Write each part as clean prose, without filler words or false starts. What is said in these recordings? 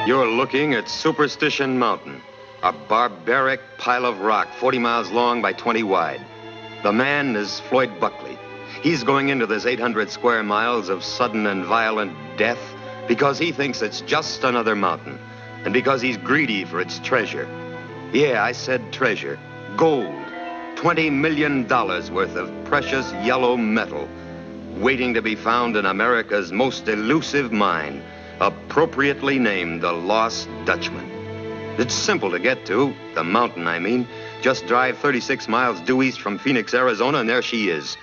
You're looking at Superstition Mountain, a barbaric pile of rock 40 miles long by 20 wide. The man is Floyd Buckley. He's going into this 800 square miles of sudden and violent death because he thinks it's just another mountain and because he's greedy for its treasure. Yeah, I said treasure. Gold. $20 million worth of precious yellow metal waiting to be found in America's most elusive mine, appropriately named the Lost Dutchman. It's simple to get to, the mountain, I mean. Just drive 36 miles due east from Phoenix, Arizona, and there she is.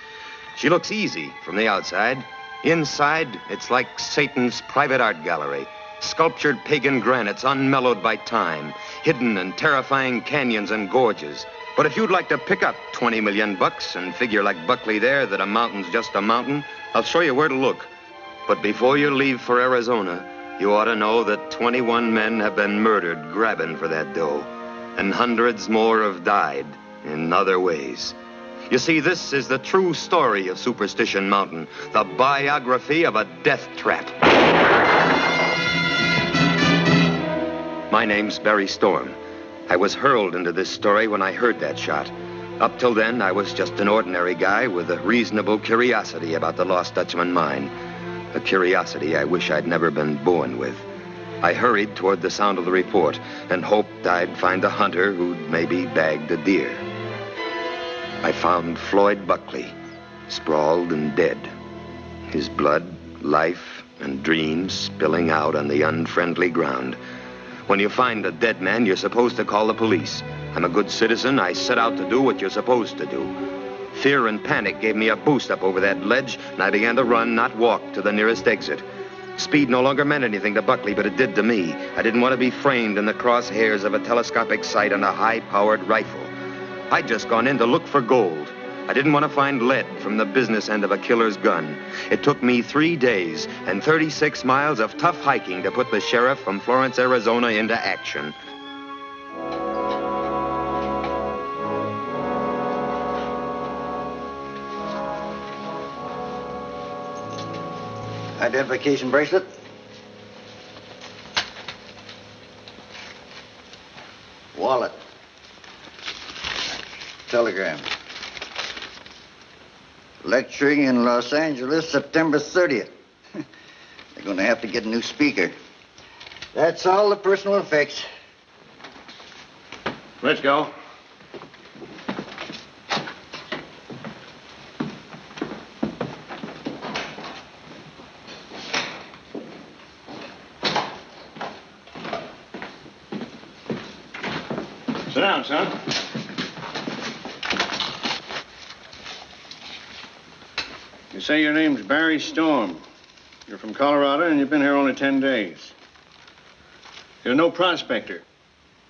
She looks easy from the outside. Inside, it's like Satan's private art gallery. Sculptured pagan granites unmellowed by time, hidden in terrifying canyons and gorges. But if you'd like to pick up $20 million and figure like Buckley there that a mountain's just a mountain, I'll show you where to look. But before you leave for Arizona, you ought to know that 21 men have been murdered grabbing for that dough, and hundreds more have died in other ways. You see, this is the true story of Superstition Mountain, the biography of a death trap. My name's Barry Storm. I was hurled into this story when I heard that shot. Up till then, I was just an ordinary guy with a reasonable curiosity about the Lost Dutchman mine. A curiosity I wish I'd never been born with. I hurried toward the sound of the report and hoped I'd find a hunter who'd maybe bagged a deer. I found Floyd Buckley, sprawled and dead. His blood, life, and dreams spilling out on the unfriendly ground. When you find a dead man, you're supposed to call the police. I'm a good citizen. I set out to do what you're supposed to do. Fear and panic gave me a boost up over that ledge, and I began to run, not walk, to the nearest exit. Speed no longer meant anything to Buckley, but it did to me. I didn't want to be framed in the crosshairs of a telescopic sight on a high-powered rifle. I'd just gone in to look for gold. I didn't want to find lead from the business end of a killer's gun. It took me 3 days and 36 miles of tough hiking to put the sheriff from Florence, Arizona into action. Identification bracelet? Wallet. Telegram. Lecturing in Los Angeles, September 30th. They're going to have to get a new speaker. That's all the personal effects. Let's go. Sit down, son. You say your name's Barry Storm. You're from Colorado and you've been here only 10 days. You're no prospector,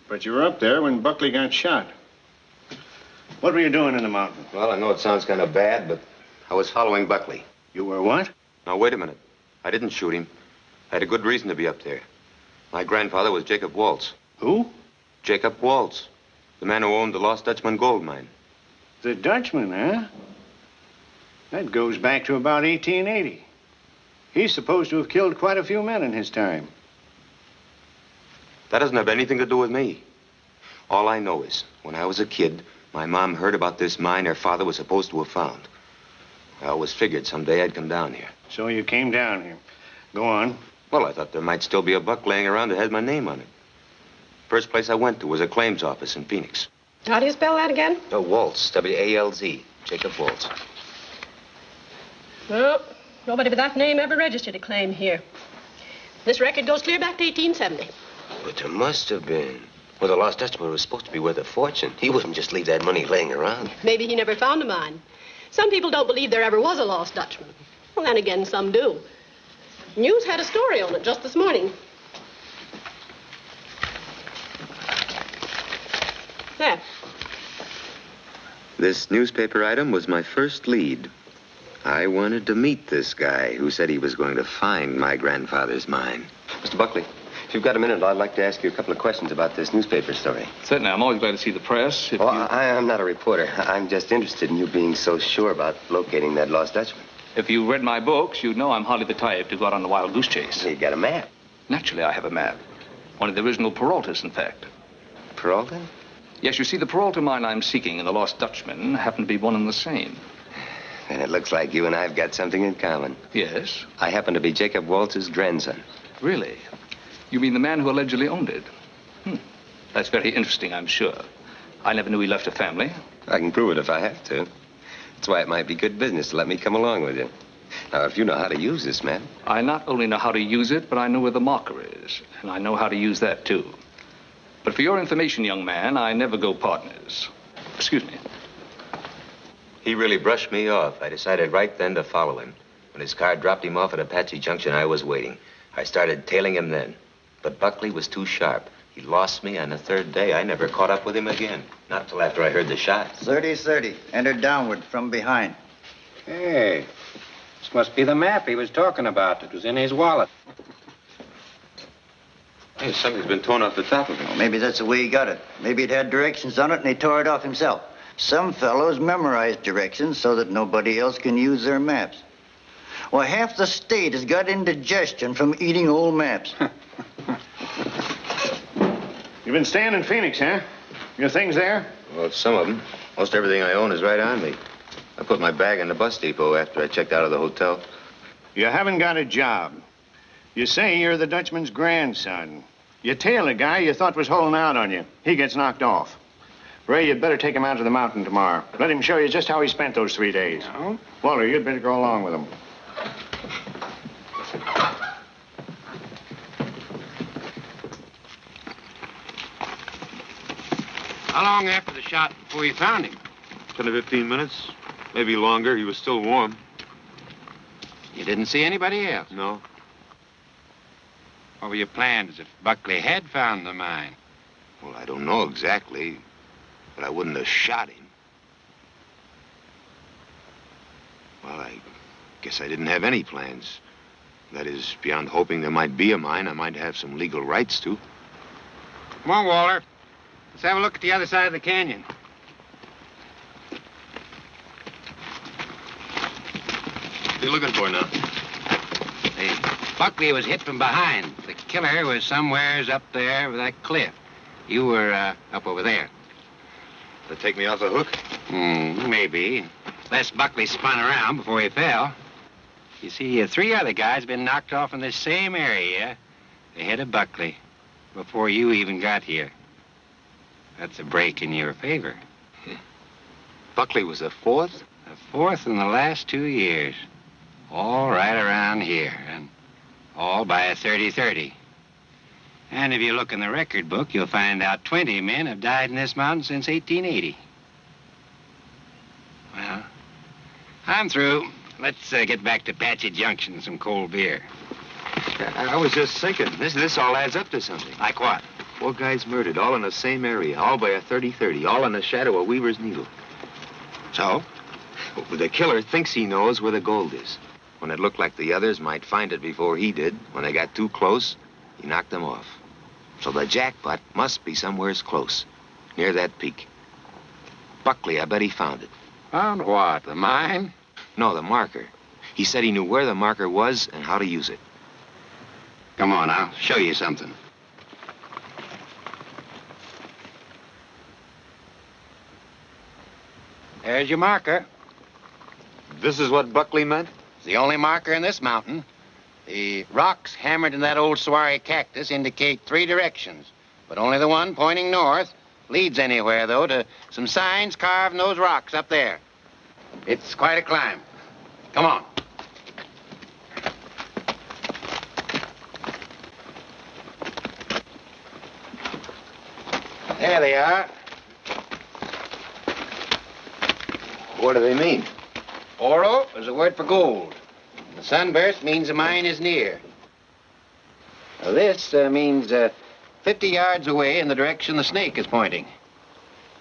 but you were up there when Buckley got shot. What were you doing in the mountain? Well, I know it sounds kind of bad, but I was following Buckley. You were what? Now, wait a minute. I didn't shoot him. I had a good reason to be up there. My grandfather was Jacob Waltz. Who? Jacob Waltz, the man who owned the Lost Dutchman gold mine. The Dutchman, huh? That goes back to about 1880. He's supposed to have killed quite a few men in his time. That doesn't have anything to do with me. All I know is, when I was a kid, my mom heard about this mine her father was supposed to have found. I always figured someday I'd come down here. So you came down here. Go on. Well, I thought there might still be a buck laying around that had my name on it. First place I went to was a claims office in Phoenix. How do you spell that again? Oh, Waltz, W-A-L-Z, Jacob Waltz. Well, nobody with that name ever registered a claim here. This record goes clear back to 1870. But there must have been. Well, the Lost Dutchman was supposed to be worth a fortune. He wouldn't just leave that money laying around. Maybe he never found a mine. Some people don't believe there ever was a Lost Dutchman. Well, then again, some do. News had a story on it just this morning. There. This newspaper item was my first lead. I wanted to meet this guy who said he was going to find my grandfather's mine. Mr. Buckley, if you've got a minute, I'd like to ask you a couple of questions about this newspaper story. Certainly. I'm always glad to see the press. I'm not a reporter. I'm just interested in you being so sure about locating that Lost Dutchman. If you read my books, you'd know I'm hardly the type to go out on a wild goose chase. You got a map. Naturally, I have a map. One of the original Peraltas, in fact. Peralta? Yes, you see, the Peralta mine I'm seeking and the Lost Dutchman happen to be one and the same. And it looks like you and I have got something in common. Yes? I happen to be Jacob Waltz's grandson. Really? You mean the man who allegedly owned it? That's very interesting, I'm sure. I never knew he left a family. I can prove it if I have to. That's why it might be good business to let me come along with you. Now, if you know how to use this map. I not only know how to use it, but I know where the marker is. And I know how to use that, too. But for your information, young man, I never go partners. Excuse me. He really brushed me off. I decided right then to follow him. When his car dropped him off at Apache Junction, I was waiting. I started tailing him then. But Buckley was too sharp. He lost me on the third day. I never caught up with him again. Not till after I heard the shot. 30-30. Entered downward from behind. Hey, this must be the map he was talking about. It was in his wallet. Hey, something's been torn off the top of it. Well, maybe that's the way he got it. Maybe it had directions on it and he tore it off himself. Some fellows memorize directions so that nobody else can use their maps. Well, half the state has got indigestion from eating old maps. You've been staying in Phoenix, huh? Your things there? Well, some of them. Most everything I own is right on me. I put my bag in the bus depot after I checked out of the hotel. You haven't got a job. You say you're the Dutchman's grandson. You tail a guy you thought was holding out on you. He gets knocked off. Ray, you'd better take him out to the mountain tomorrow. Let him show you just how he spent those 3 days. No? Walter, you'd better go along with him. How long after the shot before you found him? 10 to 15 minutes. Maybe longer. He was still warm. You didn't see anybody else? No. What were your plans if Buckley had found the mine? Well, I don't know exactly, but I wouldn't have shot him. Well, I guess I didn't have any plans. That is, beyond hoping there might be a mine, I might have some legal rights to. Come on, Walter. Let's have a look at the other side of the canyon. What are you looking for now? Hey, Buckley was hit from behind. The killer was somewheres up there with that cliff. You were up over there. To take me off the hook? Maybe. Unless Buckley spun around before he fell. You see, 3 other guys been knocked off in this same area ahead of Buckley before you even got here. That's a break in your favor. Buckley was the fourth? The 4th in the last 2 years. All right around here, and all by a 30-30. And if you look in the record book, you'll find out 20 men have died in this mountain since 1880. Well, I'm through. Let's get back to Apache Junction and some cold beer. I was just thinking, this all adds up to something. Like what? 4 guys murdered, all in the same area, all by a 30-30, all in the shadow of Weaver's Needle. So? Well, the killer thinks he knows where the gold is. When it looked like the others might find it before he did, when they got too close, he knocked them off. So the jackpot must be somewheres close, near that peak. Buckley, I bet he found it. Found what? The mine? No, the marker. He said he knew where the marker was and how to use it. Come on, I'll show you something. There's your marker. This is what Buckley meant? It's the only marker in this mountain. The rocks hammered in that old saguaro cactus indicate 3 directions, but only the one pointing north leads anywhere, though, to some signs carved in those rocks up there. It's quite a climb. Come on. There they are. What do they mean? Oro is a word for gold. The sunburst means the mine is near. Now, this means 50 yards away in the direction the snake is pointing.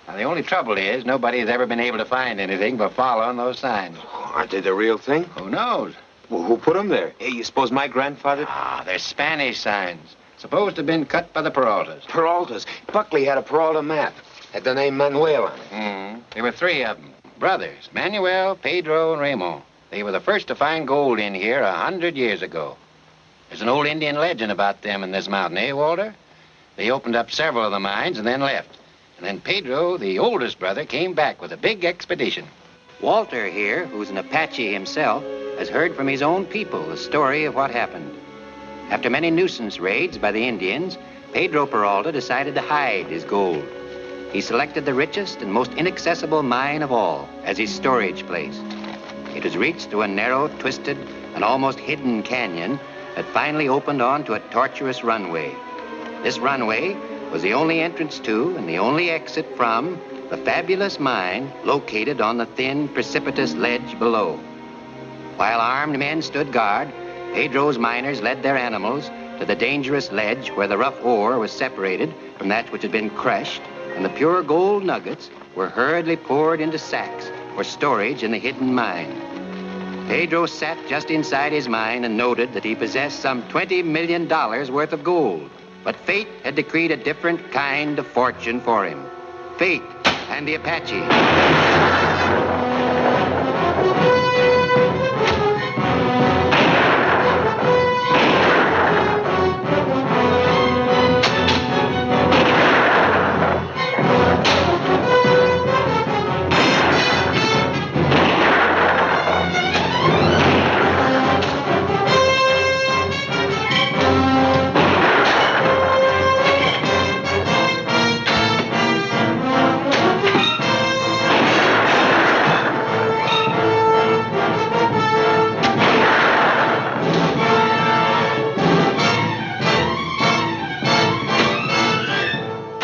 Now, the only trouble is nobody has ever been able to find anything by following those signs. Aren't they the real thing? Who knows? Well, who put them there? Hey, you suppose my grandfather? Ah, they're Spanish signs. Supposed to have been cut by the Peraltas. Peraltas. Buckley had a Peralta map. Had the name Manuel on it. There were 3 of them. Brothers, Manuel, Pedro, and Ramon. They were the first to find gold in here 100 years ago. There's an old Indian legend about them in this mountain, eh, Walter? They opened up several of the mines and then left. And then Pedro, the oldest brother, came back with a big expedition. Walter here, who's an Apache himself, has heard from his own people the story of what happened. After many nuisance raids by the Indians, Pedro Peralta decided to hide his gold. He selected the richest and most inaccessible mine of all as his storage place. It was reached through a narrow, twisted, and almost hidden canyon that finally opened onto a tortuous runway. This runway was the only entrance to and the only exit from the fabulous mine located on the thin, precipitous ledge below. While armed men stood guard, Pedro's miners led their animals to the dangerous ledge where the rough ore was separated from that which had been crushed, and the pure gold nuggets were hurriedly poured into sacks for storage in the hidden mine. Pedro sat just inside his mine and noted that he possessed some $20 million worth of gold. But fate had decreed a different kind of fortune for him. Fate and the Apache.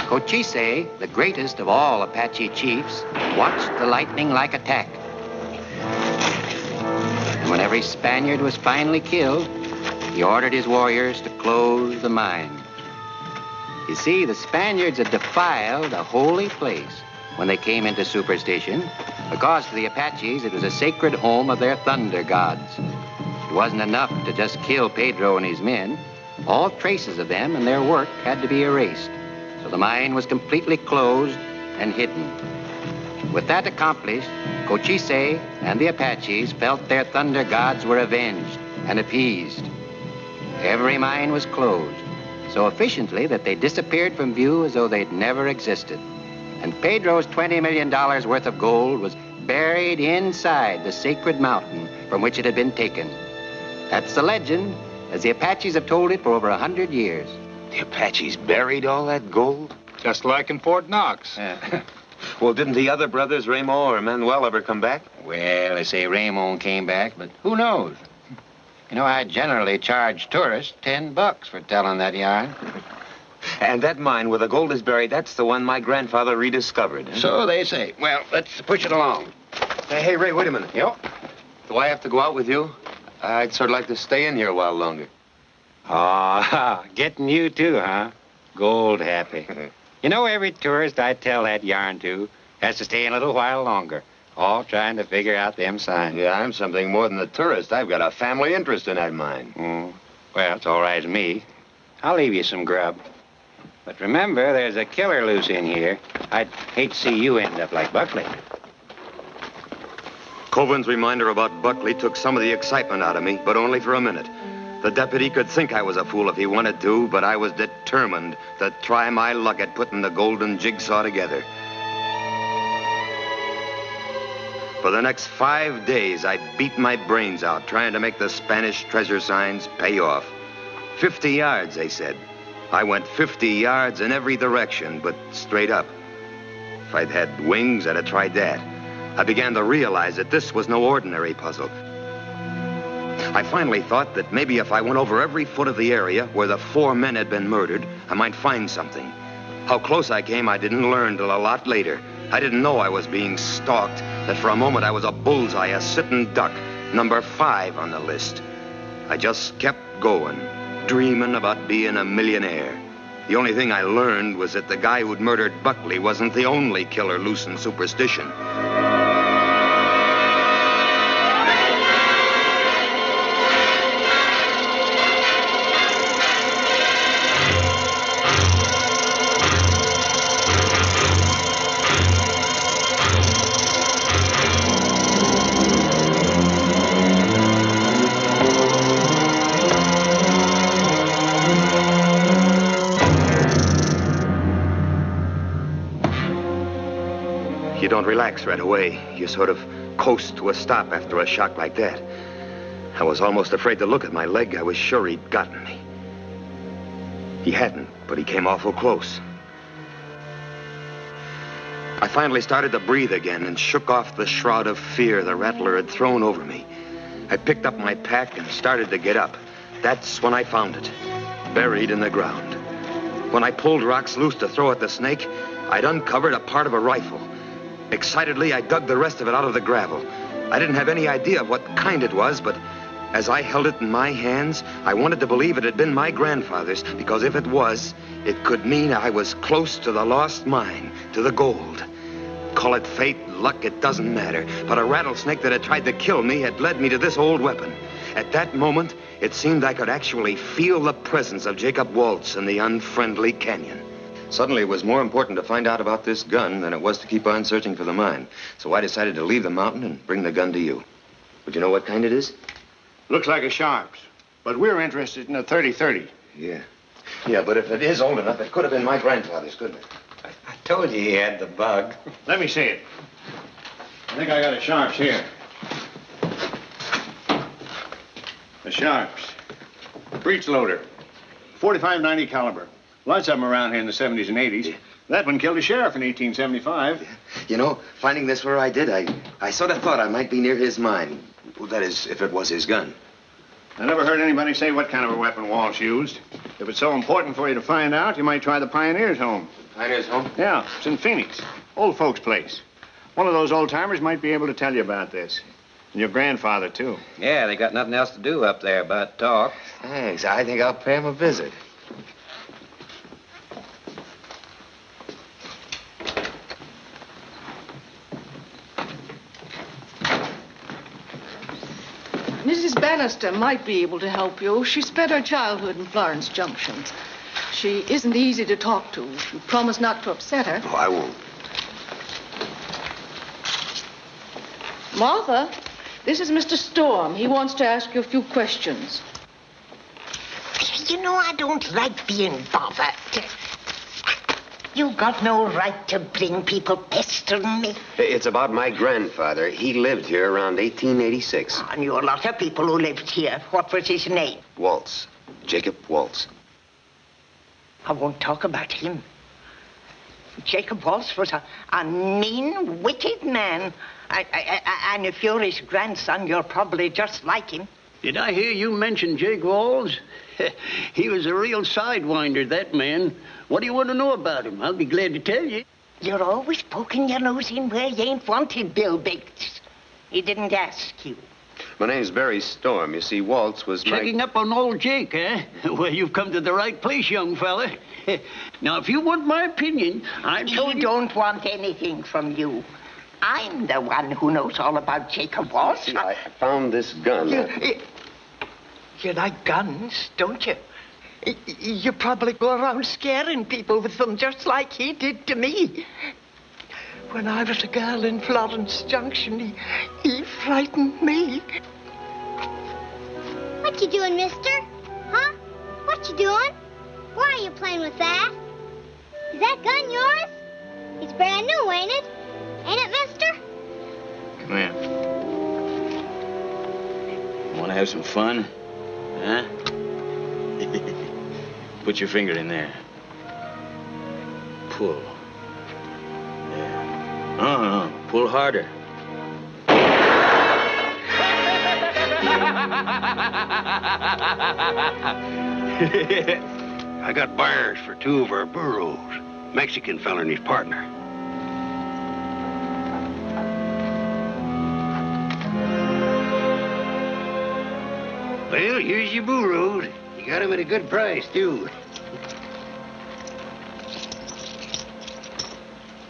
Cochise, the greatest of all Apache chiefs, watched the lightning-like attack. And when every Spaniard was finally killed, he ordered his warriors to close the mine. You see, the Spaniards had defiled a holy place when they came into superstition, because to the Apaches it was a sacred home of their thunder gods. It wasn't enough to just kill Pedro and his men. All traces of them and their work had to be erased. So the mine was completely closed and hidden. With that accomplished, Cochise and the Apaches felt their thunder gods were avenged and appeased. Every mine was closed so efficiently that they disappeared from view as though they'd never existed. And Pedro's $20 million worth of gold was buried inside the sacred mountain from which it had been taken. That's the legend, as the Apaches have told it for over 100 years. The Apaches buried all that gold? Just like in Fort Knox. Well, didn't the other brothers, Ramo or Manuel, ever come back? Well, they say Ramon came back, but who knows? You know, I generally charge tourists $10 for telling that yarn. And that mine where the gold is buried, that's the one my grandfather rediscovered. Huh? So they say. Well, let's push it along. Hey, Ray, wait a minute. Yep. Do I have to go out with you? I'd sort of like to stay in here a while longer. Oh, getting you too, huh? Gold happy. You know, every tourist I tell that yarn to has to stay a little while longer, all trying to figure out them signs. Yeah, I'm something more than a tourist. I've got a family interest in that mine. Well, it's all right with me. I'll leave you some grub. But remember, there's a killer loose in here. I'd hate to see you end up like Buckley. Covan's reminder about Buckley took some of the excitement out of me, but only for a minute. The deputy could think I was a fool if he wanted to, but I was determined to try my luck at putting the golden jigsaw together. For the next 5 days, I beat my brains out trying to make the Spanish treasure signs pay off. 50 yards, they said. I went 50 yards in every direction, but straight up. If I'd had wings, I'd have tried that. I began to realize that this was no ordinary puzzle. I finally thought that maybe if I went over every foot of the area where the 4 men had been murdered, I might find something. How close I came, I didn't learn till a lot later. I didn't know I was being stalked, that for a moment I was a bullseye, a sitting duck, number 5 on the list. I just kept going, dreaming about being a millionaire. The only thing I learned was that the guy who'd murdered Buckley wasn't the only killer loose in superstition. don't relax right away. You sort of coast to a stop after a shock like that. I was almost afraid to look at my leg. I was sure he'd gotten me. He hadn't, but he came awful close. I finally started to breathe again and shook off the shroud of fear the rattler had thrown over me. I picked up my pack and started to get up. That's when I found it, buried in the ground. When I pulled rocks loose to throw at the snake, I'd uncovered a part of a rifle. Excitedly, I dug the rest of it out of the gravel. I didn't have any idea of what kind it was, but as I held it in my hands, I wanted to believe it had been my grandfather's, because if it was, it could mean I was close to the lost mine, to the gold. Call it fate, luck, it doesn't matter. But a rattlesnake that had tried to kill me had led me to this old weapon. At that moment, it seemed I could actually feel the presence of Jacob Waltz in the unfriendly canyon. Suddenly, it was more important to find out about this gun than it was to keep on searching for the mine. So I decided to leave the mountain and bring the gun to you. Would you know what kind it is? Looks like a Sharps, but we're interested in a 30-30. Yeah. Yeah, but if it is old enough, it could have been my grandfather's, couldn't it? I told you he had the bug. Let me see it. I think I got a Sharps here. A Sharps. Breech loader. 45-90 caliber. Lots of them around here in the 70s and 80s. Yeah. That one killed a sheriff in 1875. Yeah. You know, finding this where I did, I sort of thought I might be near his mine. Well, that is, if it was his gun. I never heard anybody say what kind of a weapon Walsh used. If it's so important for you to find out, you might try the Pioneer's Home. Pioneer's Home? Yeah, it's in Phoenix. Old folks' place. One of those old-timers might be able to tell you about this. And your grandfather, too. Yeah, they got nothing else to do up there but talk. Thanks. I think I'll pay him a visit. Mrs. Bannister might be able to help you. She spent her childhood in Florence Junction. She isn't easy to talk to. You promise not to upset her. Oh, I won't. Martha, this is Mr. Storm. He wants to ask you a few questions. You know, I don't like being bothered. You've got no right to bring people pestering me. It's about my grandfather. He lived here around 1886. I knew a lot of people who lived here. What was his name? Waltz. Jacob Waltz. I won't talk about him. Jacob Waltz was a mean-witted man. And if you're his grandson, you're probably just like him. Did I hear you mention Jake Walls? He was a real sidewinder, that man. What do you want to know about him? I'll be glad to tell you. You're always poking your nose in where you ain't wanted, Bill Biggs. He didn't ask you. My name's Barry Storm. You see, Waltz was Checking up on old Jake, eh? Well, you've come to the right place, young fella. Now, if you want my opinion, He don't want anything from you. I'm the one who knows all about Jacob Waltz. I found this gun. You like guns, don't you? You probably go around scaring people with them just like he did to me. When I was a girl in Florence Junction, he frightened me. What you doing, mister? Huh? What you doing? Why are you playing with that? Is that gun yours? It's brand new, ain't it? Ain't it, mister? Come here. Want to have some fun? Huh? Put your finger in there. Pull. There. Pull harder. I got buyers for 2 of our burros. Mexican fella and his partner. Well, here's your burros. You got them at a good price, too.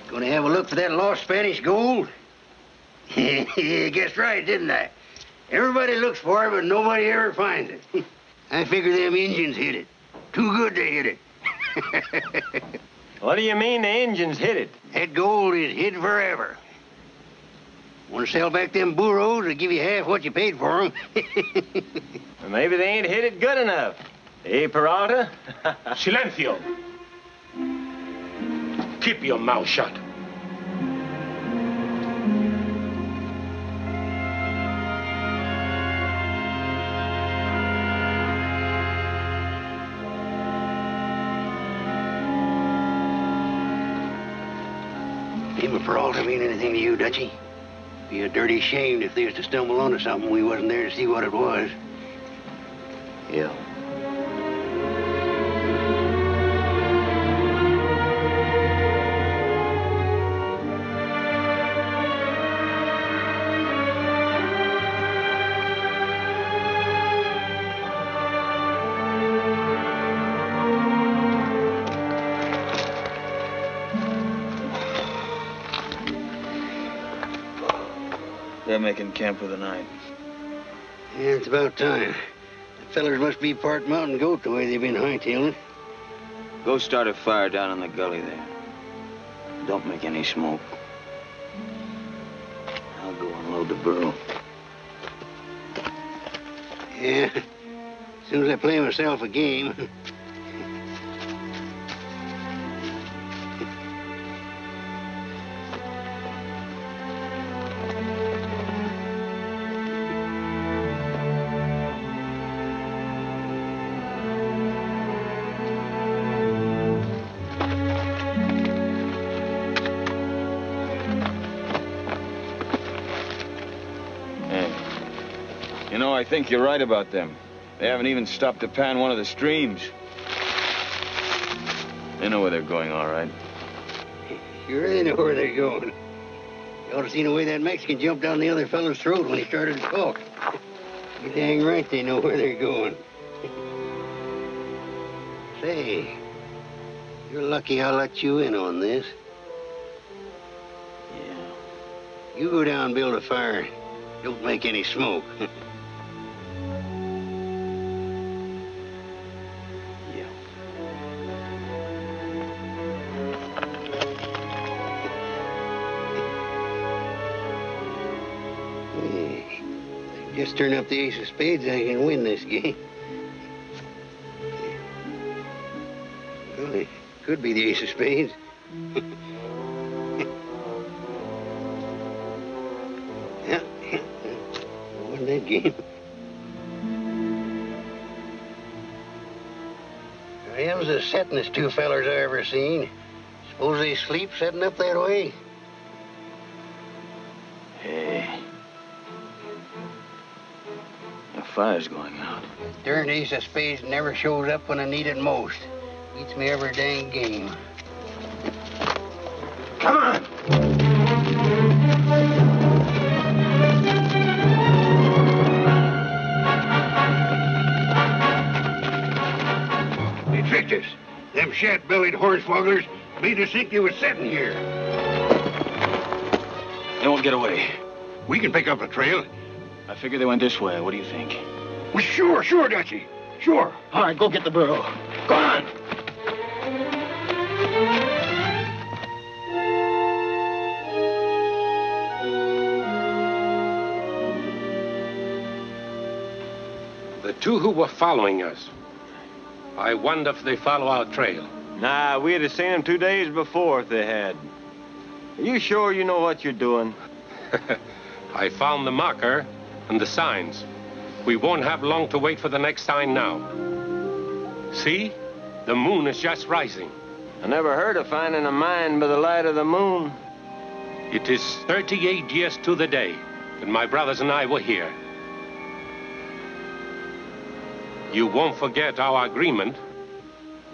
Gonna have a look for that lost Spanish gold? Guessed right, didn't I? Everybody looks for it, but nobody ever finds it. I figure them Indians hid it. Too good to hit it. What do you mean the Indians hid it? That gold is hid forever. Want to sell back them burros, they'll give you half what you paid for them. Well, maybe they ain't hid it good enough. Eh, Peralta? Silencio. Keep your mouth shut. Him and Peralta mean anything to you, Dutchie? Be a dirty shame if they was to stumble onto something we wasn't there to see what it was. Yeah. They're making camp for the night. Yeah, it's about time. The fellers must be part mountain goat the way they've been hightailing it. Go start a fire down in the gully there. Don't make any smoke. I'll go unload the burro. Yeah. As soon as I play myself a game. You know, I think you're right about them. They haven't even stopped to pan one of the streams. They know where they're going, all right. Sure they know where they're going. You ought to seen the way that Mexican jumped down the other fellow's throat when he started to talk. You're dang right they know where they're going. Say, you're lucky I let you in on this. Yeah. You go down and build a fire. Don't make any smoke. Just turn up the ace of spades and I can win this game. Well, it could be the ace of spades. Yeah, won that game. Them's the settingest two fellers I ever seen. Suppose they sleep setting up that way? Hey. The fire's going out. Darn ace of spades never shows up when I need it most. Beats me every dang game. Come on! They tricked us. Them shat-bellied hornswogglers made us think they was sitting here. They won't get away. We can pick up a trail. I figure they went this way. What do you think? Well, sure, Dutchie. Sure. All right, go get the burro. Go on. The two who were following us. I wonder if they follow our trail. Nah, we'd have seen them 2 days before if they had. Are you sure you know what you're doing? I found the marker and the signs. We won't have long to wait for the next sign now. See? The moon is just rising. I never heard of finding a mine by the light of the moon. It is 38 years to the day that my brothers and I were here. You won't forget our agreement.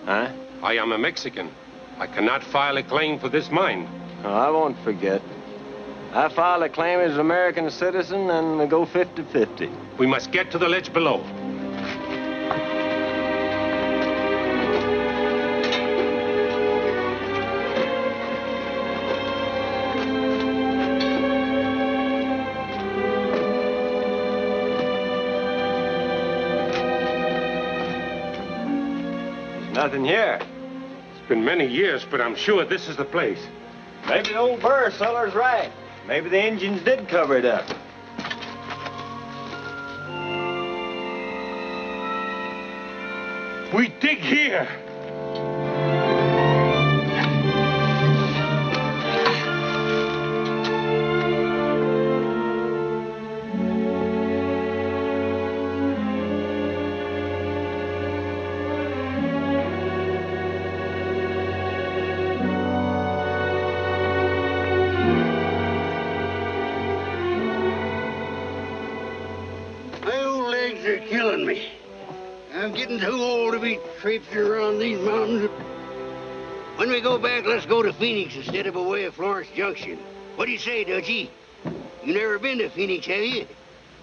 Huh? I am a Mexican. I cannot file a claim for this mine. Oh, I won't forget. I file a claim as an American citizen and we go 50-50. We must get to the ledge below. There's nothing here. It's been many years, but I'm sure this is the place. Maybe the old burr seller's right. Maybe the Indians did cover it up. We dig here. winds are killing me. I'm getting too old to be traipsing around these mountains. When we go back, let's go to Phoenix instead of away at Florence Junction. What do you say, Dutchie? You never been to Phoenix, have you?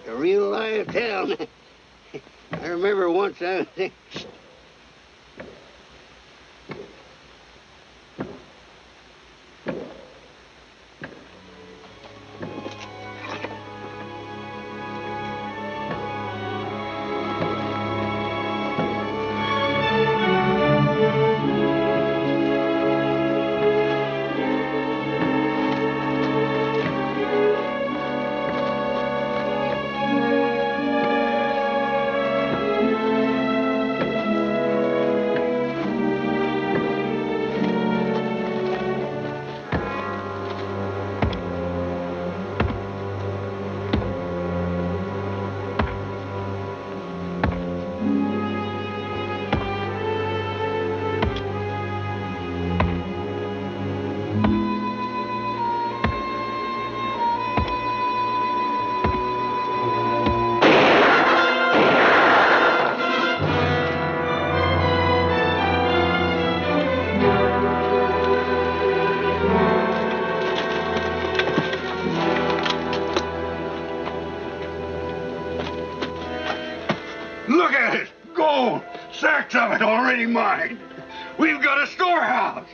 A real live town. I remember once I was there. Look at it! Gold! Sacks of it already mine! We've got a storehouse!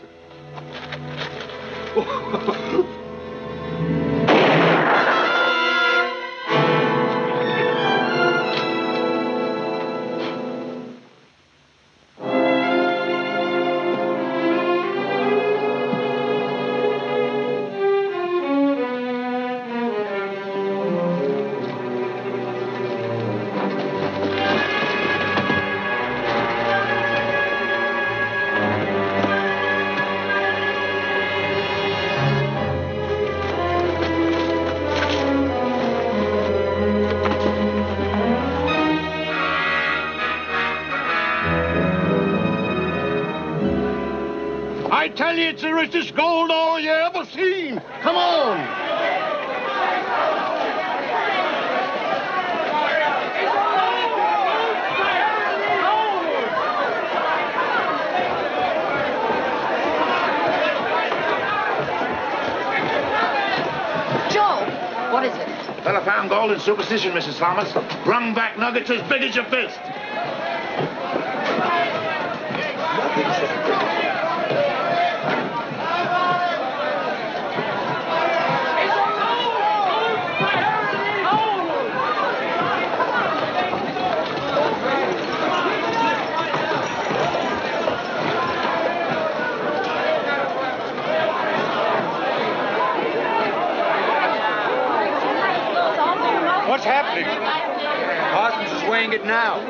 I tell you, it's the richest gold ore you ever seen. Come on. What is it? Fella found gold in Superstition, Mrs. Thomas. Brung back nuggets as big as your fist. What's happening? Parsons is weighing it now.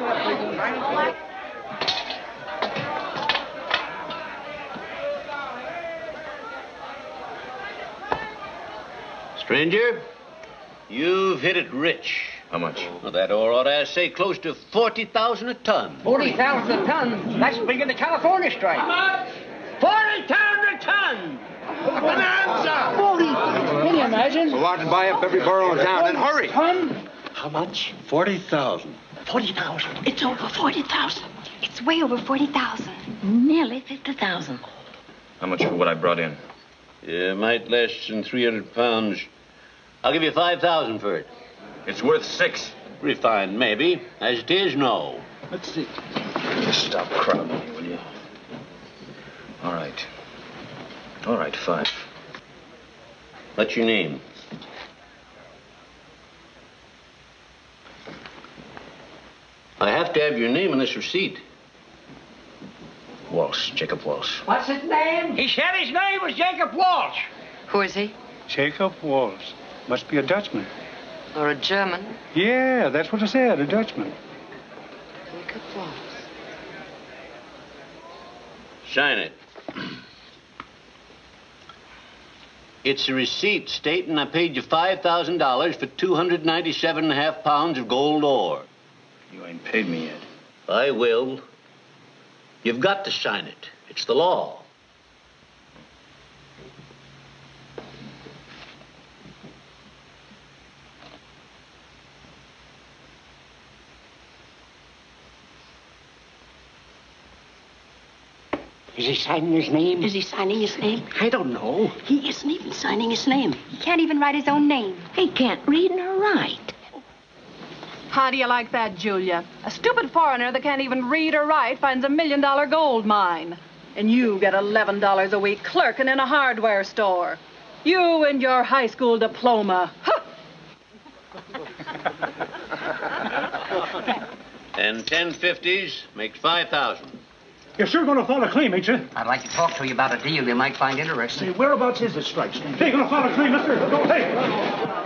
Stranger, you've hit it rich. How much? Well, that ore ought to say close to 40,000 a ton. 40,000 a ton? That's bigger than the California strike. How much? 40,000 a ton! Bonanza! 40! Can you imagine? Go out and buy up every borough in town, and hurry. Ton? How much? 40,000. 40,000. It's over 40,000. It's way over 40,000. Nearly 50,000. How much for what I brought in? Yeah, might less than 300 pounds. I'll give you 5,000 for it. It's worth 6. Refined, maybe. As it is, no. Let's see. Just stop crowding, will you? All right. All right, 5. What's your name? I have to have your name on this receipt. Walsh, Jacob Walsh. What's his name? He said his name was Jacob Walsh. Who is he? Jacob Walsh. Must be a Dutchman. Or a German? Yeah, that's what I said, a Dutchman. Jacob Walsh. Sign it. It's a receipt stating I paid you $5,000 for 297.5 pounds of gold ore. You ain't paid me yet. I will. You've got to sign it. It's the law. Is he signing his name? Is he signing his name? I don't know. He isn't even signing his name. He can't even write his own name. He can't read nor write. How do you like that, Julia? A stupid foreigner that can't even read or write finds $1 million gold mine. And you get $11 a week clerking in a hardware store. You and your high school diploma. Huh. And 10 50s makes 5,000. You're sure going to file a claim, ain't you? I'd like to talk to you about a deal you might find interesting. Say, whereabouts is this strike? Hey, going to file a claim, mister? Hey!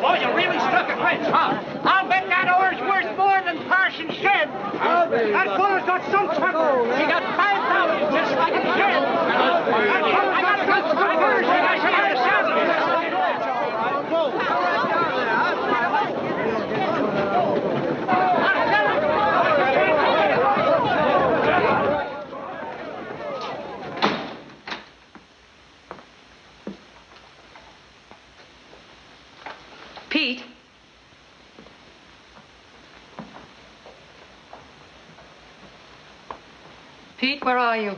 Oh, you really struck a wrench, huh? I'll bet that oar's worth more than Parson said. That feller's got some temper. He got 5,000 just like he said. I got some strikers, and I should have the sound. Pete? Pete, where are you?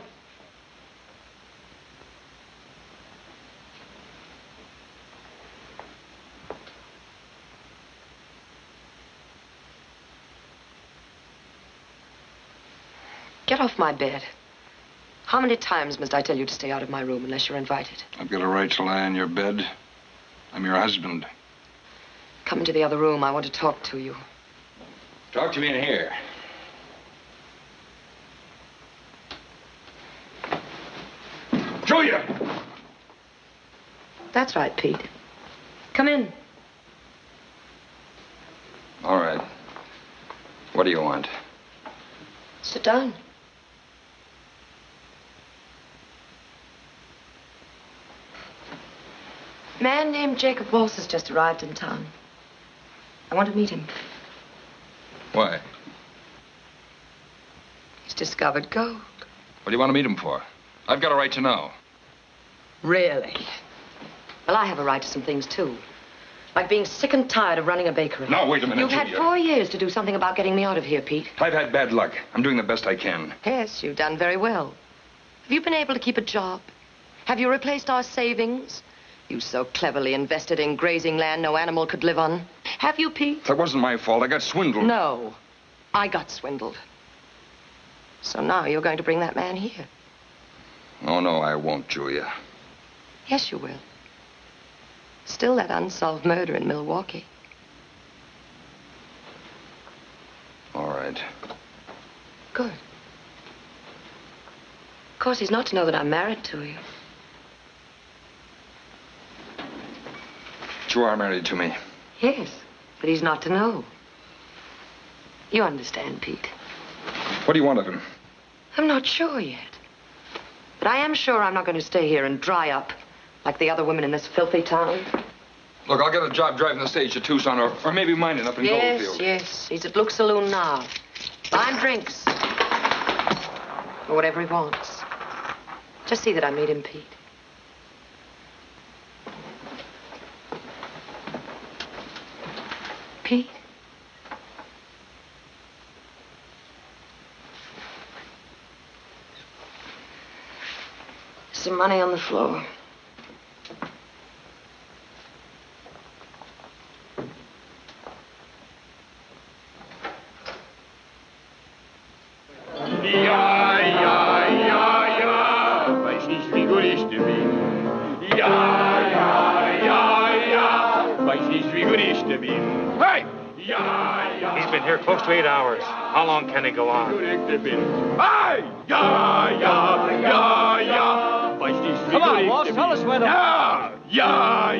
Get off my bed. How many times must I tell you to stay out of my room unless you're invited? I've got a right to lie on your bed. I'm your husband. Come into the other room. I want to talk to you. Talk to me in here. Julia! That's right, Pete. Come in. All right. What do you want? Sit down. A man named Jacob Walsh has just arrived in town. I want to meet him. Why? He's discovered gold. What do you want to meet him for? I've got a right to know. Really? Well, I have a right to some things, too. Like being sick and tired of running a bakery. Now, wait a minute, You've had Julia. 4 years to do something about getting me out of here, Pete. I've had bad luck. I'm doing the best I can. Yes, you've done very well. Have you been able to keep a job? Have you replaced our savings? You so cleverly invested in grazing land no animal could live on. Have you, Pete? That wasn't my fault. I got swindled. No. I got swindled. So now you're going to bring that man here. Oh, no, I won't, Julia. Yes, you will. Still that unsolved murder in Milwaukee. All right. Good. Of course, he's not to know that I'm married to you. But you are married to me. Yes, but he's not to know. You understand, Pete. What do you want of him? I'm not sure yet. But I am sure I'm not going to stay here and dry up like the other women in this filthy town. Look, I'll get a job driving the stage to Tucson or maybe mining up in Goldfield. Yes. He's at Luke's Saloon now. Buying drinks. Or whatever he wants. Just see that I meet him, Pete. Pete? Some money on the floor. Hey! He's been here close to 8 hours. How long can he go on? Hey! Come on, Walsh, tell us where the... Very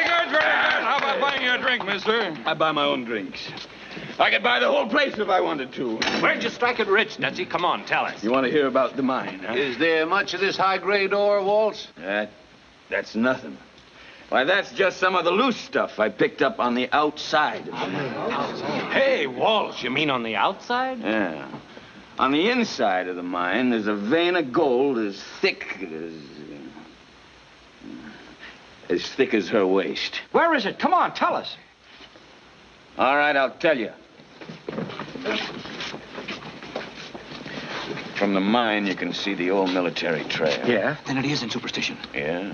good, very good. How about buying you a drink, mister? I buy my own drinks. I could buy the whole place if I wanted to. Where'd you strike it rich, Dutchie? Come on, tell us. You want to hear about the mine, huh? Is there much of this high-grade ore, Waltz? That's nothing. Why, that's just some of the loose stuff I picked up on the outside of the mine. Hey, Walsh, you mean on the outside? Yeah. On the inside of the mine, there's a vein of gold as thick as her waist. Where is it? Come on, tell us. All right, I'll tell you. From the mine, you can see the old military trail. Yeah? Then it isn't superstition. Yeah?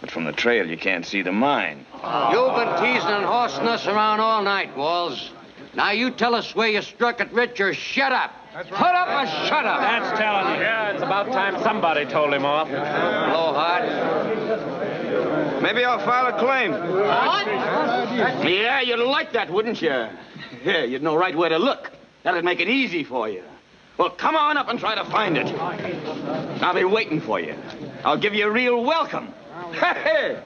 But from the trail, you can't see the mine. You've been teasing and horsing us around all night, Walls. Now you tell us where you struck it rich or shut up. Put up or shut up. That's telling you. Yeah, it's about time somebody told him off. Blowhard. Maybe I'll file a claim. What? Yeah, you'd like that, wouldn't you? Yeah, you'd know right where to look. That'd make it easy for you. Well, come on up and try to find it. I'll be waiting for you. I'll give you a real welcome. Hey!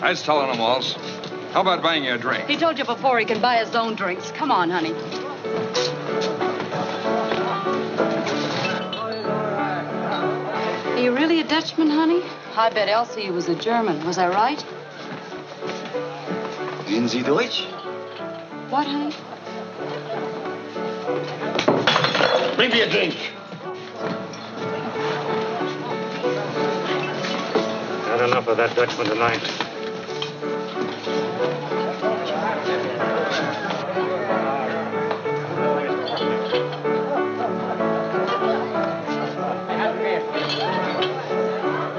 I was telling him, Walls. How about buying you a drink? He told you before he can buy his own drinks. Come on, honey. Are you really a Dutchman, honey? I bet Elsie was a German. Was I right? Sind Sie Deutsch? What, honey? Bring me a drink. Not enough of that Dutchman tonight.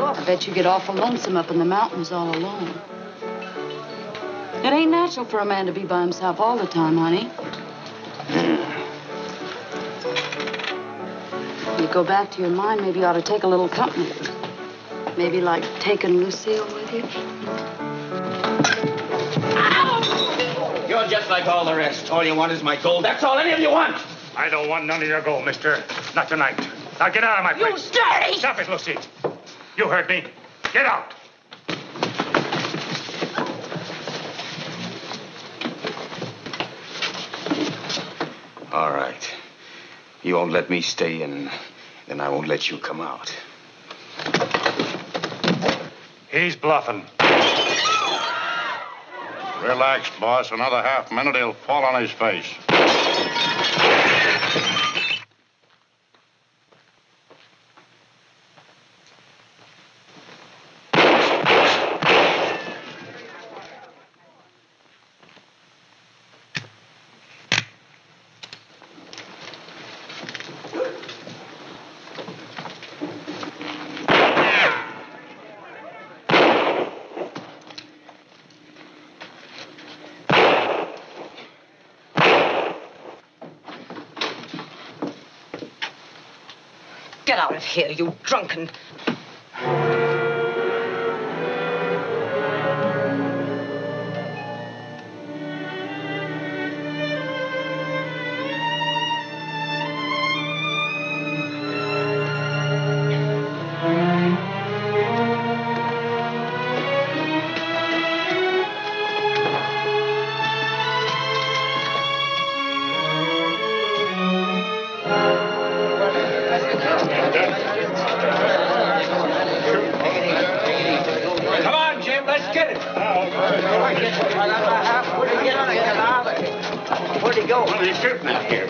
I bet you get awful lonesome up in the mountains all alone. It ain't natural for a man to be by himself all the time, honey. You go back to your mine, maybe you ought to take a little company. Maybe like taking Lucille with you. You're just like all the rest. All you want is my gold. That's all any of you want. I don't want none of your gold, mister. Not tonight. Now get out of my place. You dirty! Stop it, Lucy. You heard me. Get out. All right. You won't let me stay in, then I won't let you come out. He's bluffing. Relax, boss. Another half minute, he'll fall on his face. Get out of here, you drunken... Come on, Jim. Let's get it. Where'd he go? What are you shooting at here?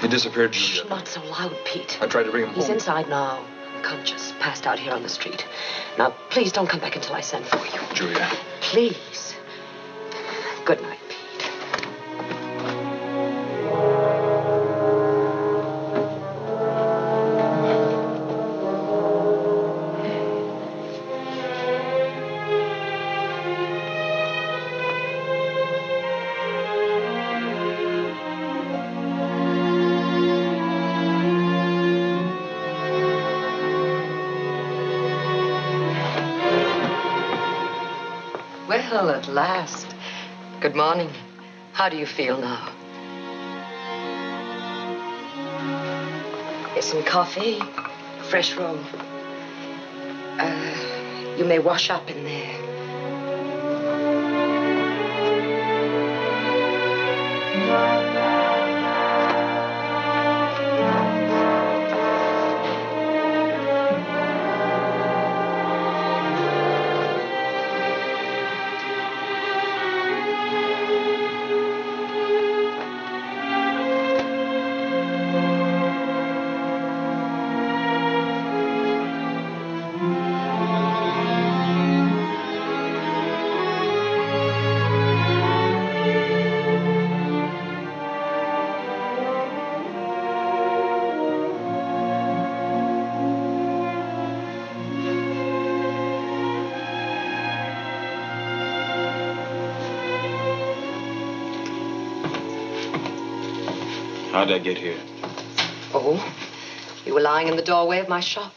He disappeared. Shh, not so loud, Pete. I tried to bring him home. He's inside now, unconscious, passed out here on the street. Now, please don't come back until I send for you. Julia. Please. Good night, Pete. Well, at last. Good morning. How do you feel now? Here's some coffee, fresh roll. You may wash up in there. How'd I get here? Oh, you were lying in the doorway of my shop.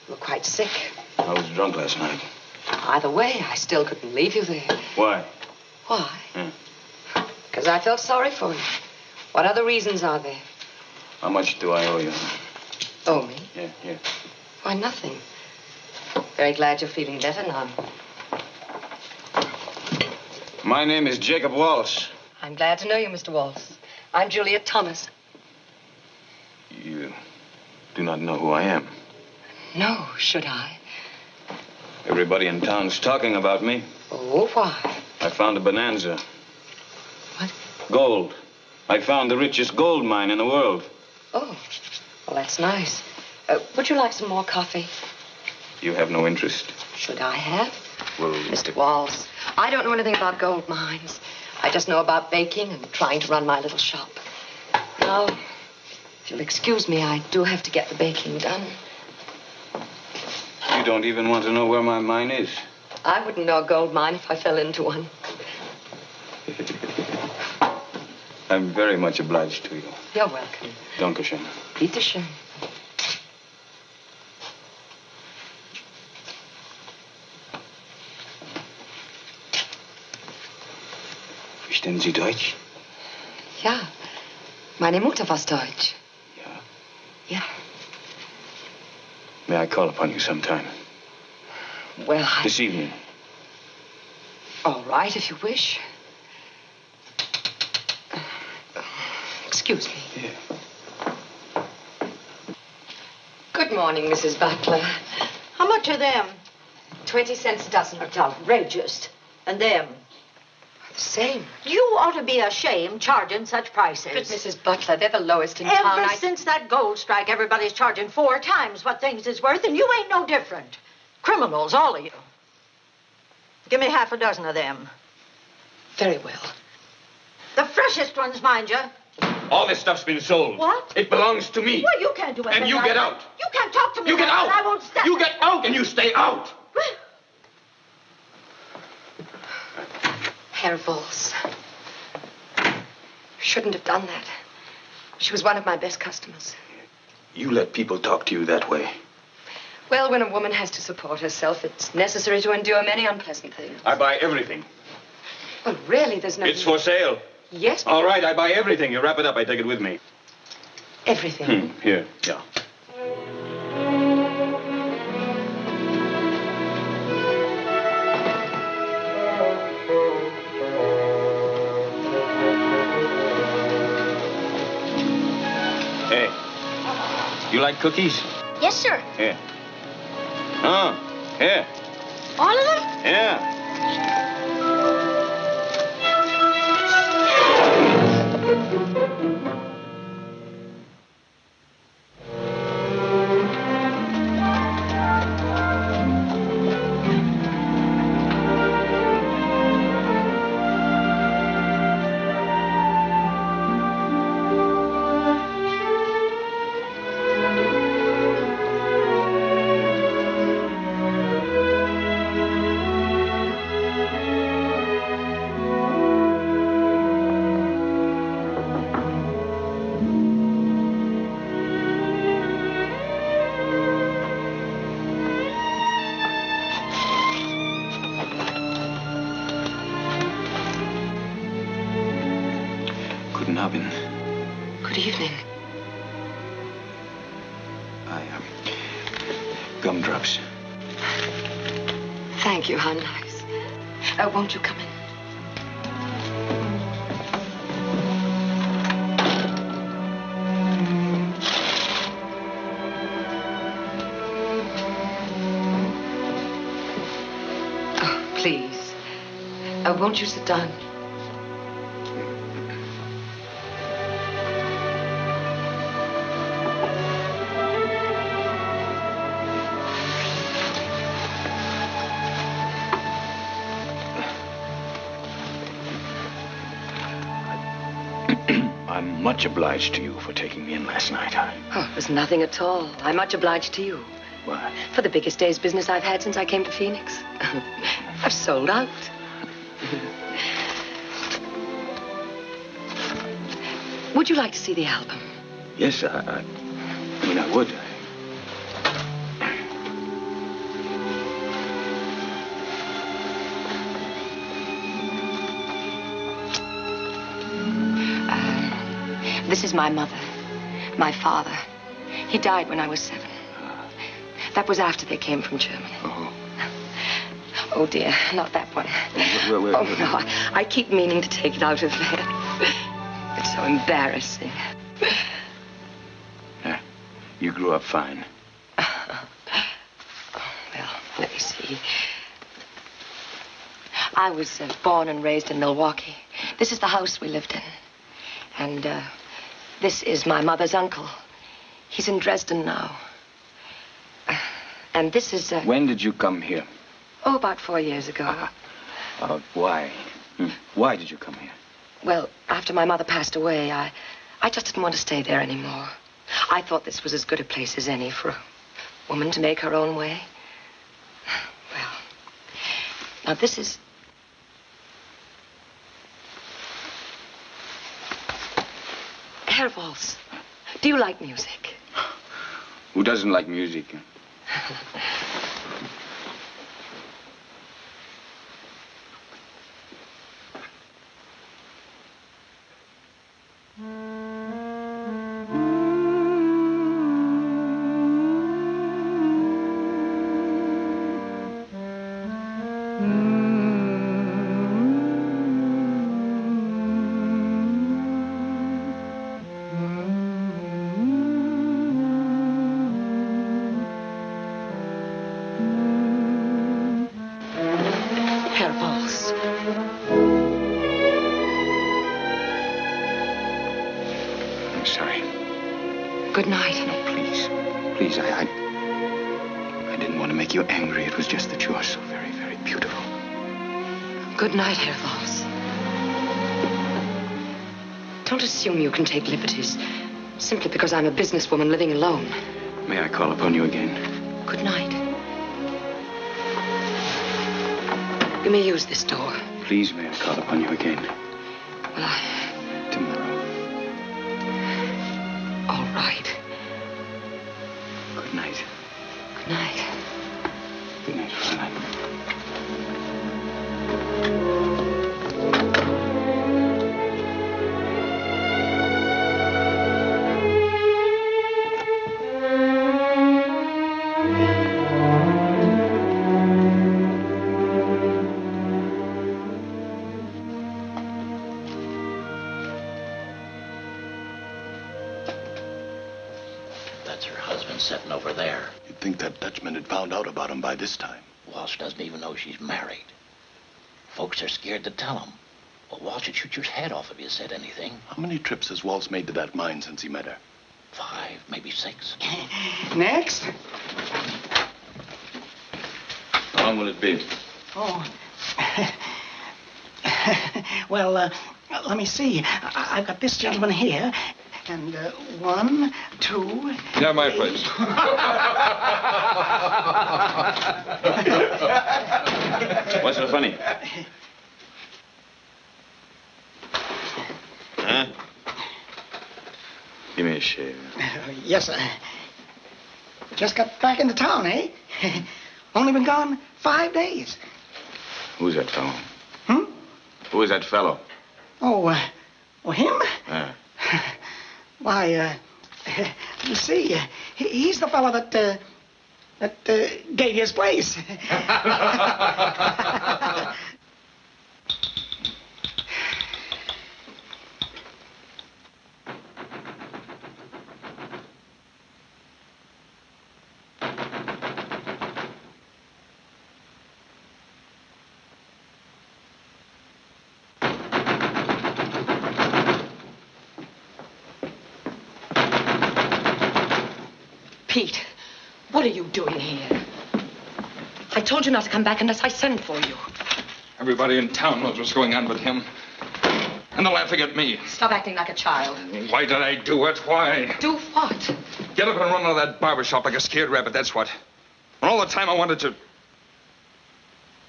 You were quite sick. I was drunk last night. Either way, I still couldn't leave you there. Why? Why? Hmm. Because I felt sorry for you. What other reasons are there? How much do I owe you? Oh, me? Yeah, yeah. Why, nothing. Very glad you're feeling better now. My name is Jacob Wallace. I'm glad to know you, Mr. Wallace. I'm Juliet Thomas. You do not know who I am. No, should I? Everybody in town's talking about me. Oh, why? I found a bonanza. What? Gold. I found the richest gold mine in the world. Oh, well, that's nice. Would you like some more coffee? You have no interest. Should I have? Well, Mr. Wallace, I don't know anything about gold mines. I just know about baking and trying to run my little shop. Now, if you'll excuse me, I do have to get the baking done. you don't even want to know where my mine is. I wouldn't know a gold mine if I fell into one. I'm very much obliged to you. You're welcome. Dankeschön. Bitte schön. Verstehen Sie Deutsch? Ja, meine Mutter war Deutsch. Ja. May I call upon you sometime? Well, This evening. All right, if you wish. Excuse me. Yeah. Good morning, Mrs. Butler. How much are them? 20 cents a dozen. That's outrageous. And them? The same. You ought to be ashamed charging such prices. But, Mrs. Butler, they're the lowest in Ever town. since that gold strike, everybody's charging 4 times what things is worth, and you ain't no different. Criminals, all of you. Give me half a dozen of them. Very well. The freshest ones, mind you. All this stuff's been sold. What? It belongs to me. Well, you can't do anything. And you like get that. out. You can't talk to me. You get like out. that. I won't step. You get out and you stay out. Herr Vols. Shouldn't have done that. She was one of my best customers. You let people talk to you that way. Well, when a woman has to support herself, it's necessary to endure many unpleasant things. I buy everything. Well, really, there's no... It's for sale. Yes, but... All right, I buy everything. You wrap it up. I take it with me. Everything. Here. Yeah. Hey, you like cookies? Yes, sir. Here. Oh, here. All of them? Yeah. Guten Abend. Good evening. Gumdrops. Thank you, how nice. Won't you come in? Oh, please. Won't you sit down? I'm much obliged to you for taking me in last night. Oh, it was nothing at all. I'm much obliged to you. What? For the biggest day's business I've had since I came to Phoenix. I've sold out. Would you like to see the album? Yes, I mean, I would. This is my mother, my father. He died when I was 7. That was after they came from Germany. Oh, dear, not that one. Oh, no, I keep meaning to take it out of there. It's so embarrassing. Yeah, you grew up fine. Well, let me see. I was born and raised in Milwaukee. This is the house we lived in. And, this is my mother's uncle. He's in Dresden now. And this is... When did you come here? Oh, about 4 years ago. Why? Why did you come here? Well, after my mother passed away, I just didn't want to stay there anymore. I thought this was as good a place as any for a woman to make her own way. Well, now this is... Herr Waltz, do you like music? Who doesn't like music? Good night. No, please. Please, I didn't want to make you angry. It was just that you are so very, very beautiful. Good night, Herr Waltz. Don't assume you can take liberties simply because I'm a businesswoman living alone. May I call upon you again? Good night. You may use this door. Please, may I call upon you again? Well, Tomorrow. All right. Good night. Good night. Good night, Fräulein. Sitting over there. You'd think that Dutchman had found out about him by this time. Walsh doesn't even know she's married. Folks are scared to tell him. Well, Walsh would shoot your head off if you said anything. How many trips has Walsh made to that mine since he met her? 5, maybe 6. Next. How long will it be? Oh. Well, let me see. I've got this gentleman here. And 1, 2... Yeah, my place. What's so funny? Huh? Give me a shave. Yes, sir. Just got back into town, eh? Only been gone 5 days. Who's that fellow? Hmm? Who is that fellow? Oh, him? Yeah. Why, you see, he's the fellow that gave you his place. Pete, what are you doing here? I told you not to come back unless I send for you. Everybody in town knows what's going on with him. And they're laughing at me. Stop acting like a child. Why did I do it? Why? Do what? Get up and run out of that barber shop like a scared rabbit, that's what. And all the time I wanted to... What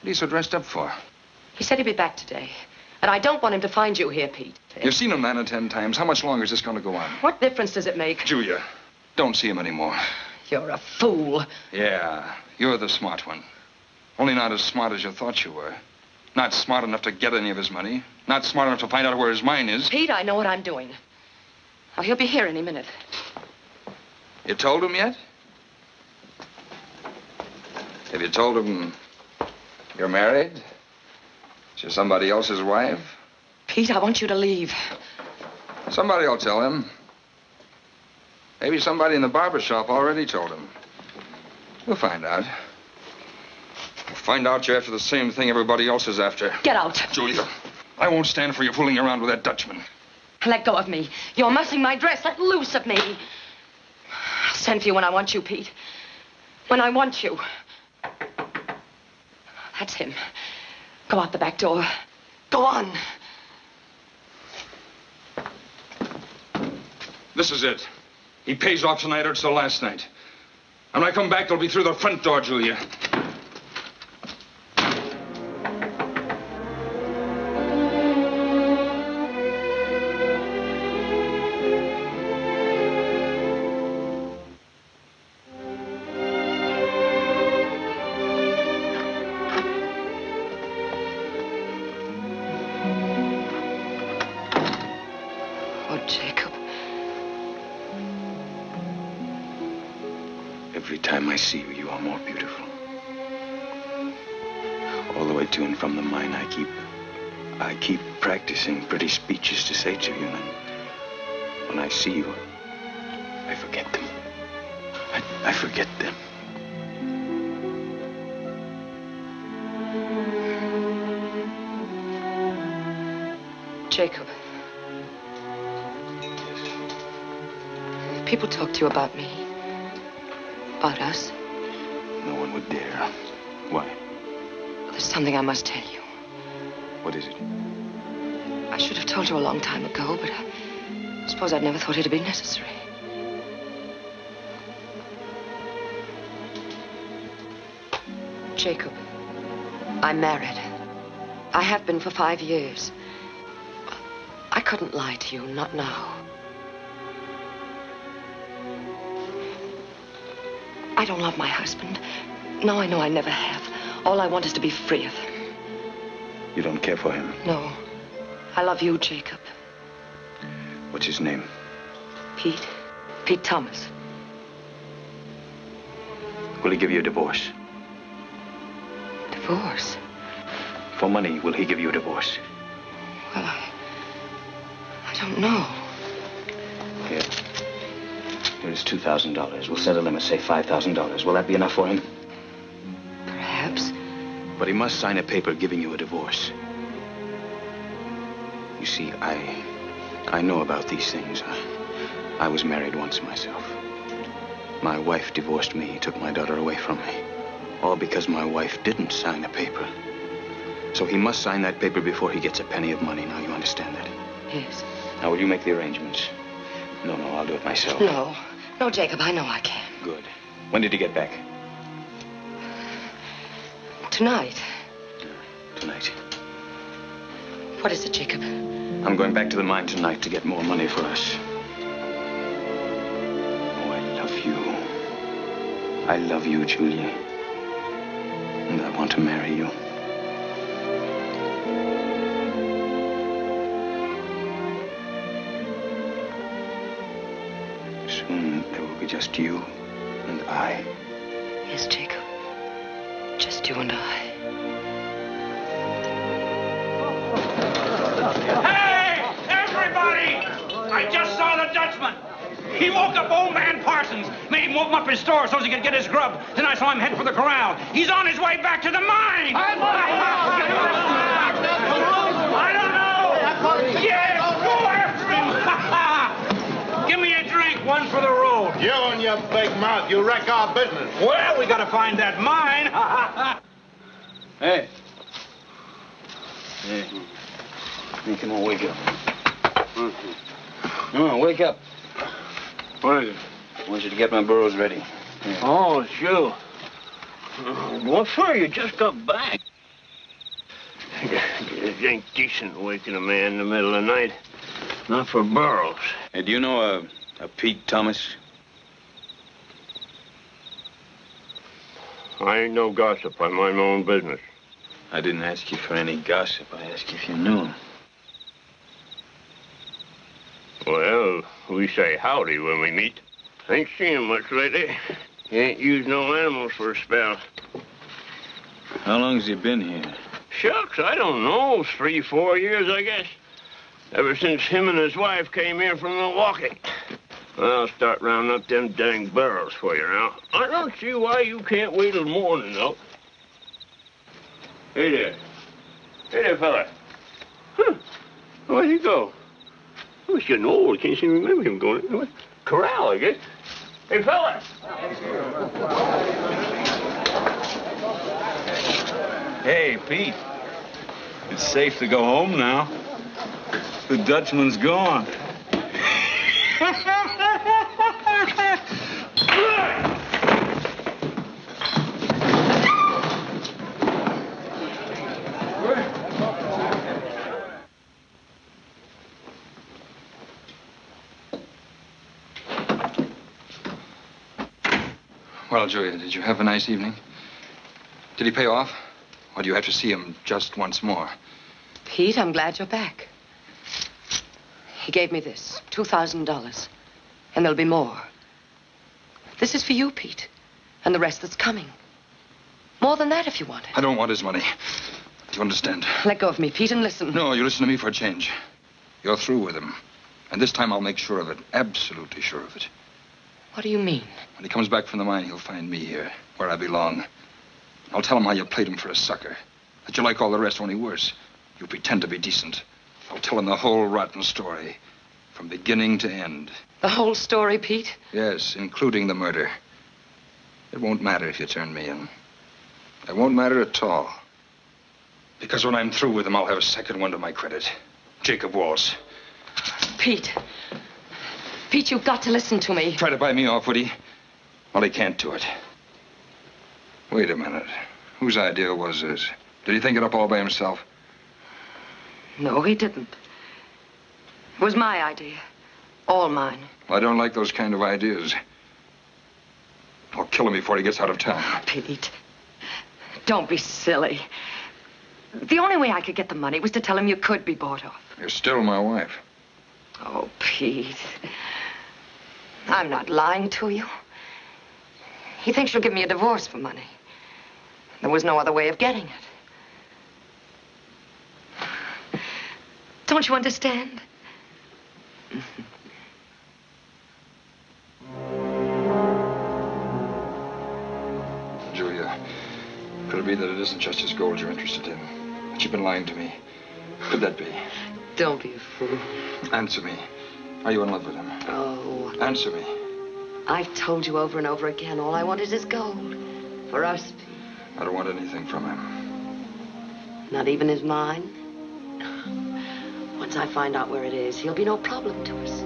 are you so dressed up for? He said he'd be back today. And I don't want him to find you here, Pete. You've seen him 9 or 10 times. How much longer is this going to go on? What difference does it make? Julia, don't see him anymore. You're a fool. Yeah, you're the smart one. Only not as smart as you thought you were. Not smart enough to get any of his money. Not smart enough to find out where his mine is. Pete, I know what I'm doing. Oh, he'll be here any minute. You told him yet? Have you told him you're married? You're somebody else's wife? Pete, I want you to leave. Somebody will tell him. Maybe somebody in the barber shop already told him. We'll find out. We'll find out you're after the same thing everybody else is after. Get out. Julia, I won't stand for you fooling around with that Dutchman. Let go of me. You're mussing my dress. Let loose of me. I'll send for you when I want you, Pete. When I want you. That's him. Go out the back door. Go on. This is it. He pays off tonight or it's the last night. And when I come back, they'll be through the front door, Julia. Every time I see you, you are more beautiful. All the way to and from the mine, I keep practicing pretty speeches to say to you, and when I see you, I forget them. I forget them. Jacob. People talk to you about me. About us. No one would dare. Why? There's something I must tell you. What is it? I should have told you a long time ago, but I suppose I'd never thought it'd be necessary. Jacob, I'm married. I have been for 5 years. I couldn't lie to you, not now. I don't love my husband. No, I know I never have. All I want is to be free of him. You don't care for him? No. I love you, Jacob. What's his name? Pete. Pete Thomas. Will he give you a divorce? Divorce? For money, will he give you a divorce? Well, I don't know. Here. Here's $2,000. We'll settle him at, say, $5,000. Will that be enough for him? Perhaps. But he must sign a paper giving you a divorce. You see, I know about these things. I was married once myself. My wife divorced me, took my daughter away from me. All because my wife didn't sign a paper. So he must sign that paper before he gets a penny of money. Now, you understand that? Yes. Now, will you make the arrangements? No, I'll do it myself. No. No, Jacob, I know I can. Good. When did he get back? Tonight. Tonight. What is it, Jacob? I'm going back to the mine tonight to get more money for us. Oh, I love you. I love you, Julia. And I want to marry you. Soon there will be just you and I. Yes, Jacob. Just you and I. Hey, everybody! I just saw the Dutchman. He woke up old man Parsons, made him open up his store so he could get his grub. Then I saw him head for the corral. He's on his way back to the mine. I don't know. Yeah, go after him. Give me a drink, one for the road. You and your big mouth, you wreck our business. Well, we gotta find that mine. Hey. Hey, come on, wake up. Come on, wake up. What is it? I want you to get my burros ready. Here. Oh, sure. What for? You just got back. This ain't decent waking a man in the middle of the night. Not for Burroughs. Hey, do you know a Pete Thomas? I ain't no gossip. I mind my own business. I didn't ask you for any gossip. I asked you if you knew him. Well, we say howdy when we meet. Ain't seen him much lately. He ain't used no animals for a spell. How long has he been here? Shucks, I don't know. 3, 4 years, I guess. Ever since him and his wife came here from Milwaukee. I'll start rounding up them dang barrels for you now. I don't see why you can't wait till morning, though. Hey there. Hey there, fella. Huh. Where'd he go? Oh, he's getting old. Can't seem to remember him going. What? Corral, I guess. Hey, fella. Hey, Pete. It's safe to go home now. The Dutchman's gone. Well, Julia, did you have a nice evening? Did he pay off? Or do you have to see him just once more? Pete, I'm glad you're back. He gave me this, $2,000. And there'll be more. This is for you, Pete. And the rest that's coming. More than that if you want it. I don't want his money. Do you understand? Let go of me, Pete, and listen. No, you listen to me for a change. You're through with him. And this time I'll make sure of it. Absolutely sure of it. What do you mean? When he comes back from the mine, he'll find me here, where I belong. I'll tell him how you played him for a sucker. That you like all the rest, only worse. You pretend to be decent. I'll tell him the whole rotten story. From beginning to end. The whole story, Pete? Yes, including the murder. It won't matter if you turn me in. It won't matter at all. Because when I'm through with him, I'll have a second one to my credit. Jacob Walls. Pete. Pete, you've got to listen to me. Try to buy me off, would he? Well, he can't do it. Wait a minute. Whose idea was this? Did he think it up all by himself? No, he didn't. It was my idea. All mine. Well, I don't like those kind of ideas. I'll kill him before he gets out of town. Oh, Pete, don't be silly. The only way I could get the money was to tell him you could be bought off. You're still my wife. Oh, Pete. I'm not lying to you. He thinks you'll give me a divorce for money. There was no other way of getting it. Don't you understand? Julia, could it be that it isn't just his gold you're interested in? That you've been lying to me? Could that be? Don't be a fool. Answer me. Are you in love with him? Oh. Answer me. I've told you over and over again, all I want is his gold. For us. I don't want anything from him. Not even his mine? Once I find out where it is, he'll be no problem to us.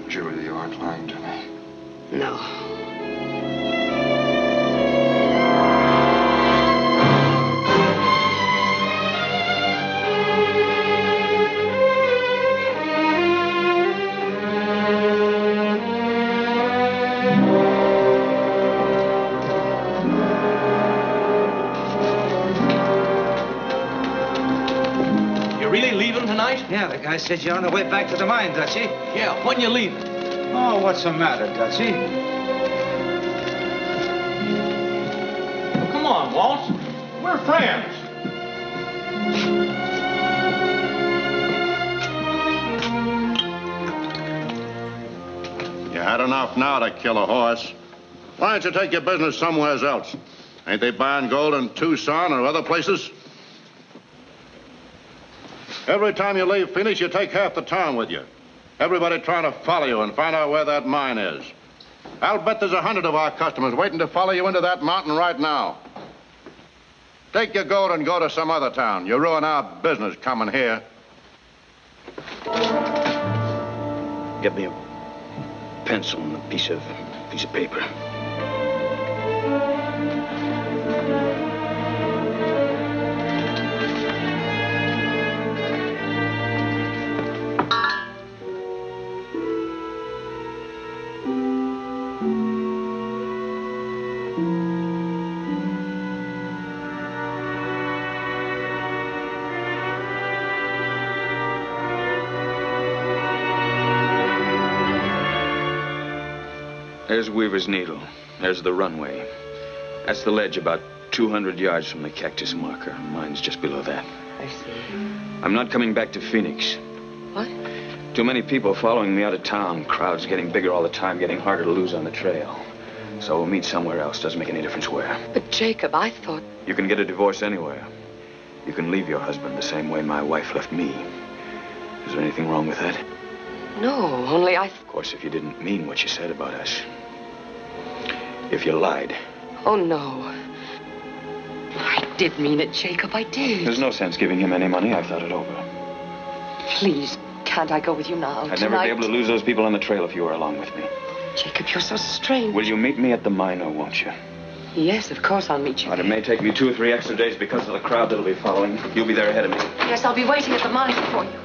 Julia, you aren't lying to me. No. Yeah, the guy said you're on the way back to the mine, Dutchie. Yeah, when you leaving? Oh, what's the matter, Dutchie? Well, come on, Waltz. We're friends. You had enough now to kill a horse. Why don't you take your business somewhere else? Ain't they buying gold in Tucson or other places? Every time you leave Phoenix, you take half the town with you. Everybody trying to follow you and find out where that mine is. I'll bet there's 100 of our customers waiting to follow you into that mountain right now. Take your gold and go to some other town. You ruin our business coming here. Get me a pencil and a piece of paper. There's Weaver's Needle. There's the runway. That's the ledge about 200 yards from the cactus marker. Mine's just below that. I see. I'm not coming back to Phoenix. What? Too many people following me out of town. Crowds getting bigger all the time, getting harder to lose on the trail. So we'll meet somewhere else. Doesn't make any difference where. But, Jacob, I thought... You can get a divorce anywhere. You can leave your husband the same way my wife left me. Is there anything wrong with that? No, only I... Of course, if you didn't mean what you said about us. If you lied. Oh, no. I did mean it, Jacob, I did. There's no sense giving him any money. I've thought it over. Please, can't I go with you now? I'd never be able to lose those people on the trail if you were along with me. Jacob, you're so strange. Will you meet me at the mine, or won't you? Yes, of course I'll meet you. But it may take me 2 or 3 extra days because of the crowd that'll be following. You'll be there ahead of me. Yes, I'll be waiting at the mine for you.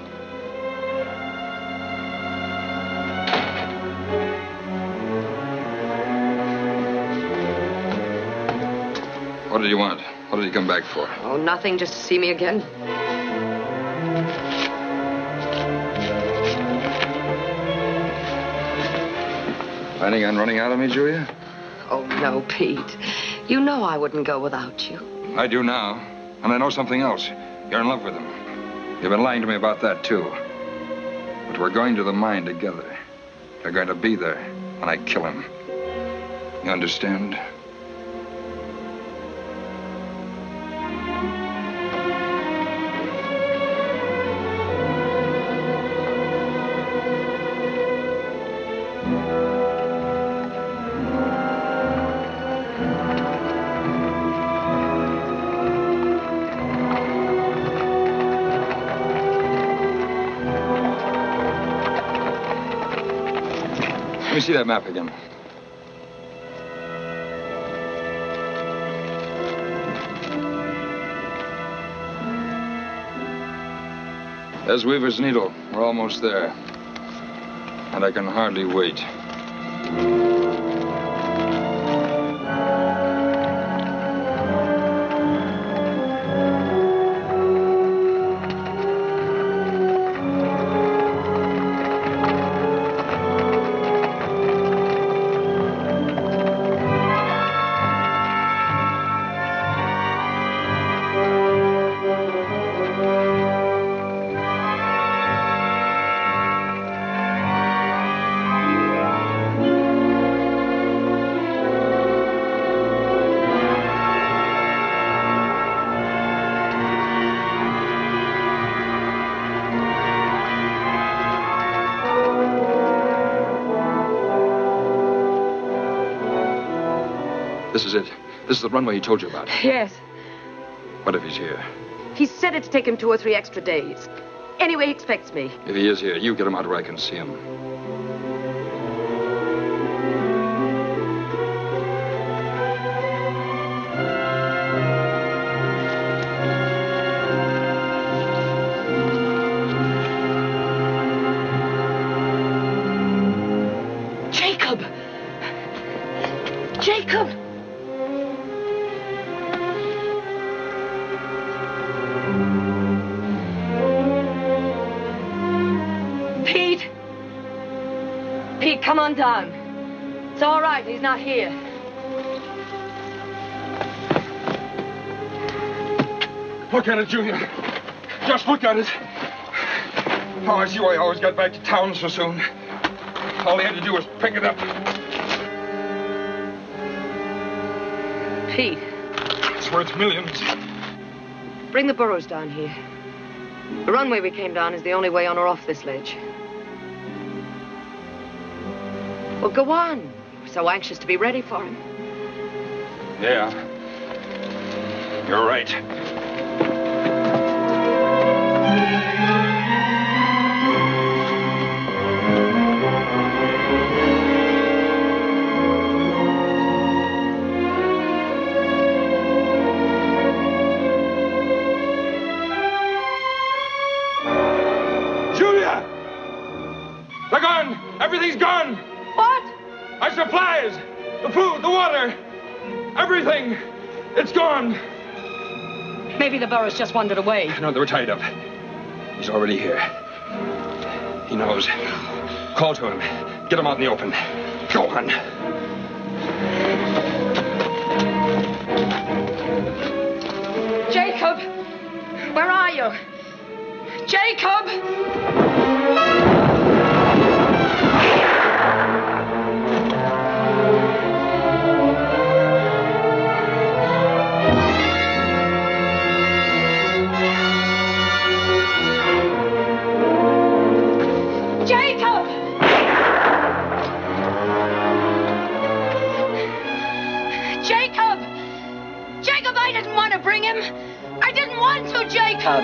What did you want? What did you come back for? Oh, nothing, just to see me again. Planning on running out of me, Julia? Oh, no, Pete. You know I wouldn't go without you. I do now. And I know something else. You're in love with him. You've been lying to me about that, too. But we're going to the mine together. You're going to be there when I kill him. You understand? Let me see that map again. There's Weaver's Needle. We're almost there. And I can hardly wait. This is it. This is the runway he told you about. Yes. What if he's here? He said it'd take him 2 or 3 extra days. Anyway, he expects me. If he is here, you get him out where I can see him. Jacob! Jacob! Pete, come on down. It's all right, he's not here. Look at it, Junior. Just look at it. Oh, I see why I always got back to town so soon. All he had to do was pick it up. Pete. It's worth millions. Bring the burros down here. The runway we came down is the only way on or off this ledge. Well, go on. You were so anxious to be ready for him. Yeah. You're right. Julia! They're gone! Everything's gone! What? Our supplies, the food, the water, everything. It's gone. Maybe the burros just wandered away. No, they were tied up. He's already here. He knows. Call to him. Get him out in the open. Go on. Jacob! Where are you? Jacob! Jacob! Jacob! Jacob, I didn't want to bring him. I didn't want to, Jacob.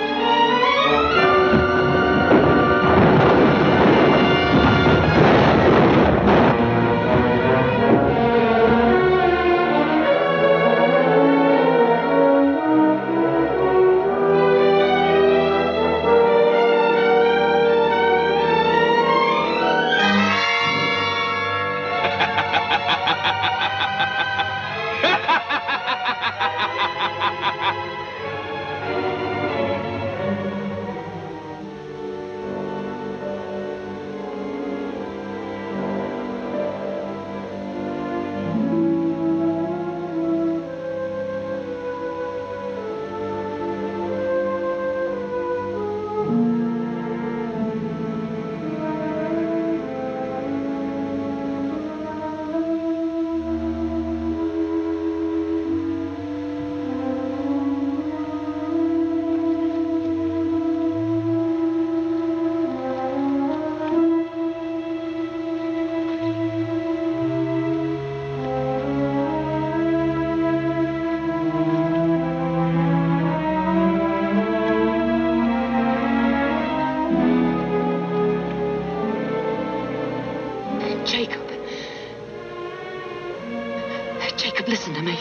Jacob, listen to me.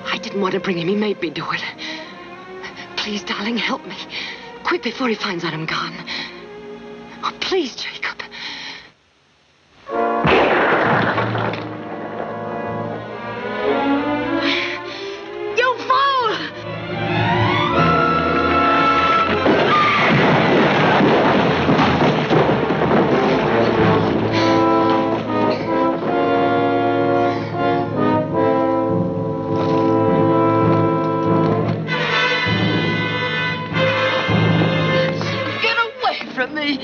I didn't want to bring him. He made me do it. Please, darling, help me. Quick, before he finds out I'm gone. Oh, please, Jacob. You fool! From me.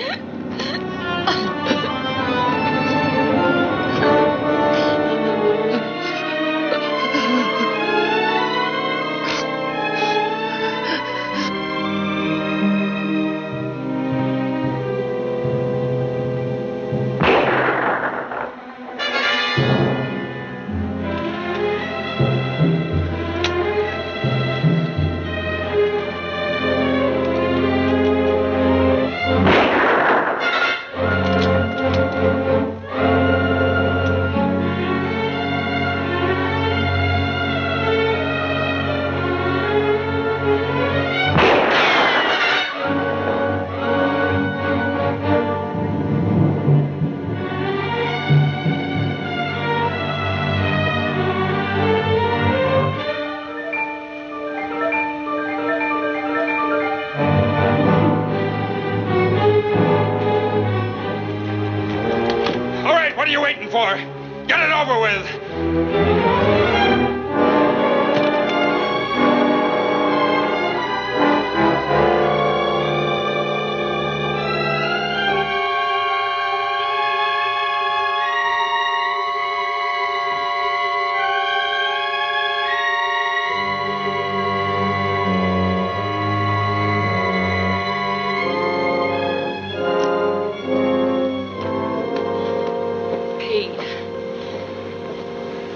What are you waiting for? Get it over with!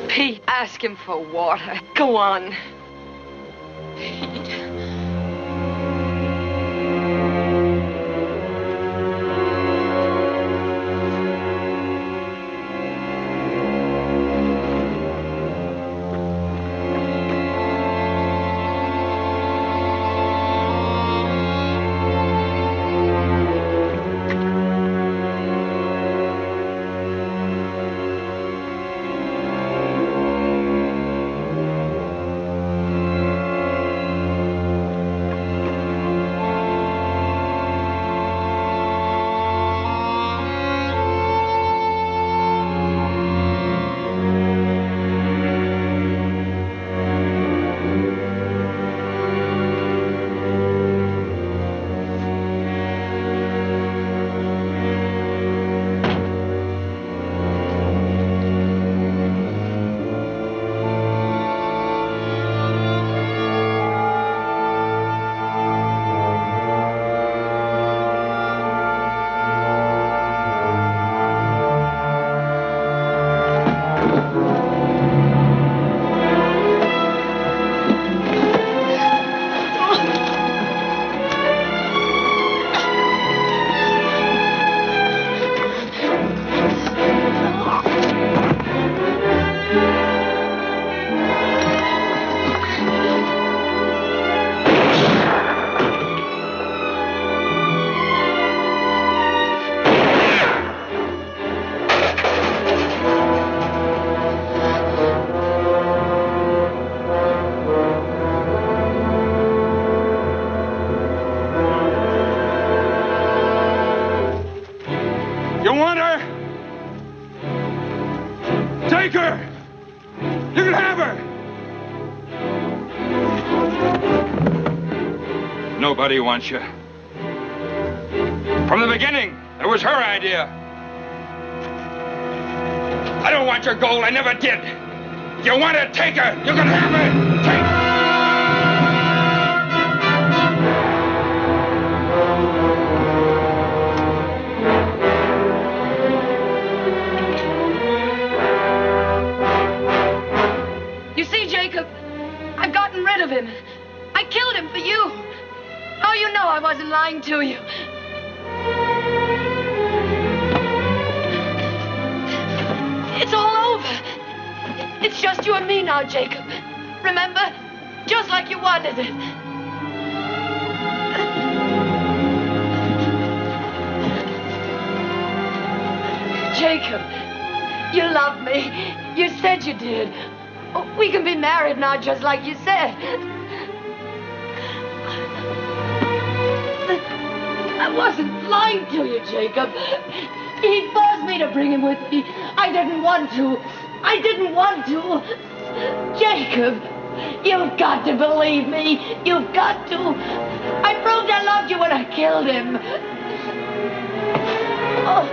Pete, ask him for water. Go on. Take her! You can have her! Nobody wants you. From the beginning, it was her idea. I don't want your gold. I never did. If you want to take her, you can have her. Take her. You see, Jacob, I've gotten rid of him. I killed him for you. Oh, you know I wasn't lying to you. It's all over. It's just you and me now, Jacob. Remember? Just like you wanted it. Jacob, you love me. You said you did. We can be married now, just like you said. I wasn't lying to you, Jacob. He forced me to bring him with me. I didn't want to. I didn't want to. Jacob, you've got to believe me. You've got to. I proved I loved you when I killed him. Oh,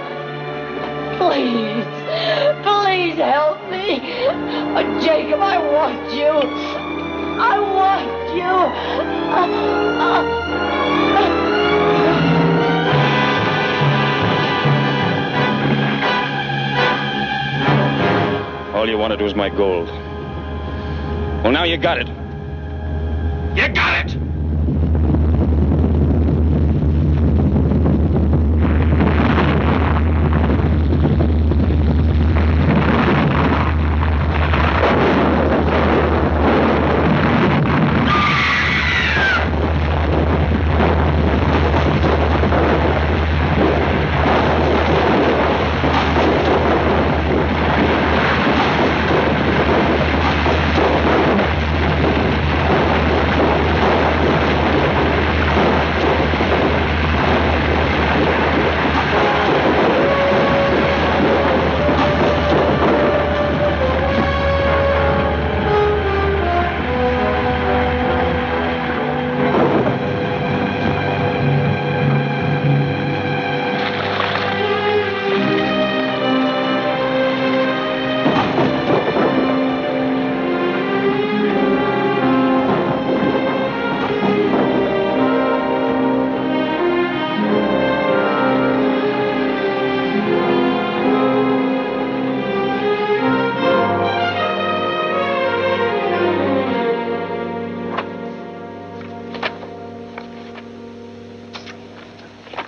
please. Please help me. Oh, Jacob, I want you. I want you. All you wanted was my gold. Well, now you got it. You got it!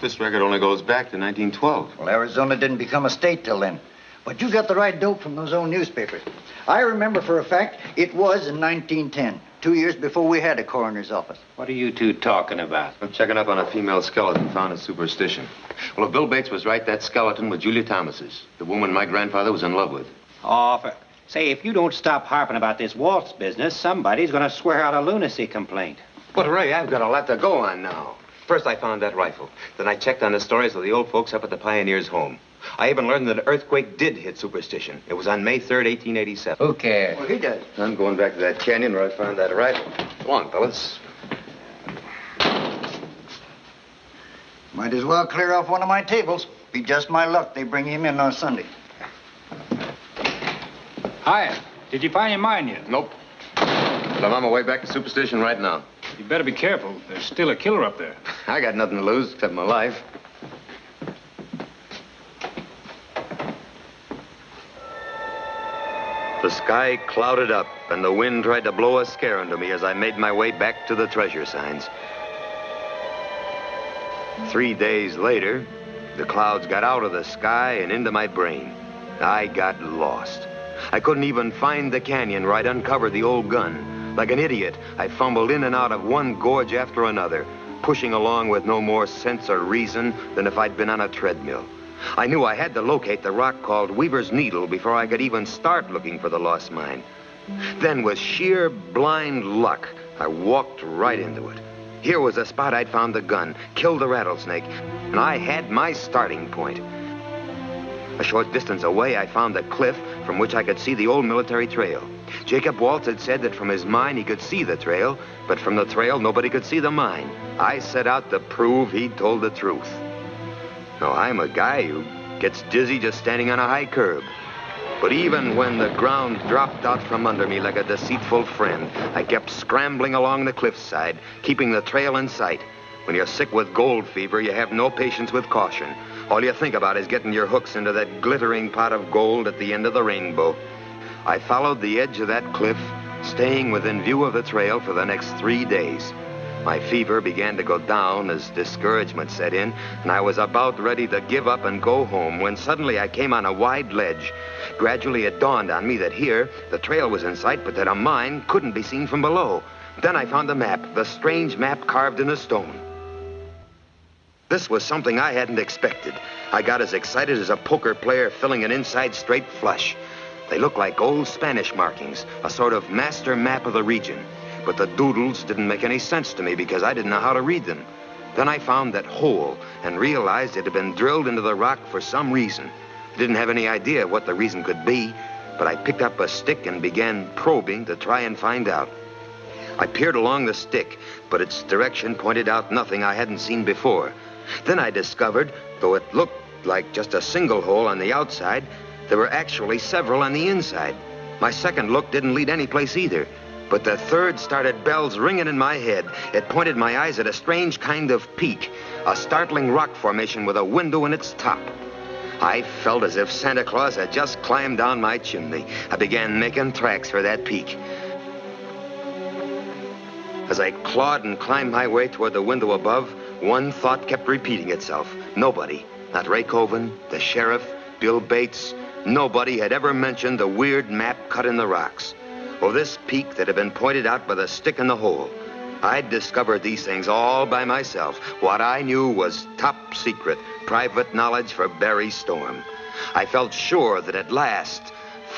This record only goes back to 1912. Well, Arizona didn't become a state till then. But you got the right dope from those old newspapers. I remember for a fact it was in 1910, 2 years before we had a coroner's office. What are you two talking about? I'm checking up on a female skeleton found in Superstition. Well, if Bill Bates was right, that skeleton was Julia Thomas's, the woman my grandfather was in love with. Say, if you don't stop harping about this waltz business, somebody's going to swear out a lunacy complaint. But, Ray, I've got a lot to go on now. First, I found that rifle. Then I checked on the stories of the old folks up at the Pioneers' home. I even learned that an earthquake did hit Superstition. It was on May 3rd, 1887. Who cares? Well, he does. I'm going back to that canyon where I found that rifle. Come on, fellas. Might as well clear off one of my tables. Be just my luck they bring him in on Sunday. Hiya. Did you find your mine yet? Nope. But I'm on my way back to Superstition right now. You better be careful. There's still a killer up there. I got nothing to lose except my life. The sky clouded up, and the wind tried to blow a scare into me as I made my way back to the treasure signs. 3 days later, the clouds got out of the sky and into my brain. I got lost. I couldn't even find the canyon where I'd uncovered the old gun. Like an idiot, I fumbled in and out of one gorge after another, pushing along with no more sense or reason than if I'd been on a treadmill. I knew I had to locate the rock called Weaver's Needle before I could even start looking for the lost mine. Then, with sheer blind luck, I walked right into it. Here was the spot I'd found the gun, killed the rattlesnake, and I had my starting point. A short distance away, I found a cliff from which I could see the old military trail. Jacob Waltz had said that from his mine he could see the trail, but from the trail nobody could see the mine. I set out to prove he'd told the truth. Now, I'm a guy who gets dizzy just standing on a high curb. But even when the ground dropped out from under me like a deceitful friend, I kept scrambling along the cliffside, keeping the trail in sight. When you're sick with gold fever, you have no patience with caution. All you think about is getting your hooks into that glittering pot of gold at the end of the rainbow. I followed the edge of that cliff, staying within view of the trail for the next 3 days. My fever began to go down as discouragement set in, and I was about ready to give up and go home when suddenly I came on a wide ledge. Gradually it dawned on me that here the trail was in sight, but that a mine couldn't be seen from below. Then I found the map, the strange map carved in the stone. This was something I hadn't expected. I got as excited as a poker player filling an inside straight flush. They looked like old Spanish markings, a sort of master map of the region. But the doodles didn't make any sense to me because I didn't know how to read them. Then I found that hole and realized it had been drilled into the rock for some reason. I didn't have any idea what the reason could be, but I picked up a stick and began probing to try and find out. I peered along the stick, but its direction pointed out nothing I hadn't seen before. Then I discovered, though it looked like just a single hole on the outside, there were actually several on the inside. My second look didn't lead anyplace either, but the third started bells ringing in my head. It pointed my eyes at a strange kind of peak, a startling rock formation with a window in its top. I felt as if Santa Claus had just climbed down my chimney. I began making tracks for that peak. As I clawed and climbed my way toward the window above, one thought kept repeating itself. Nobody, not Ray Coven, the sheriff, Bill Bates, nobody had ever mentioned the weird map cut in the rocks, or this peak that had been pointed out by the stick in the hole. I'd discovered these things all by myself. What I knew was top secret, private knowledge for Barry Storm. I felt sure that at last,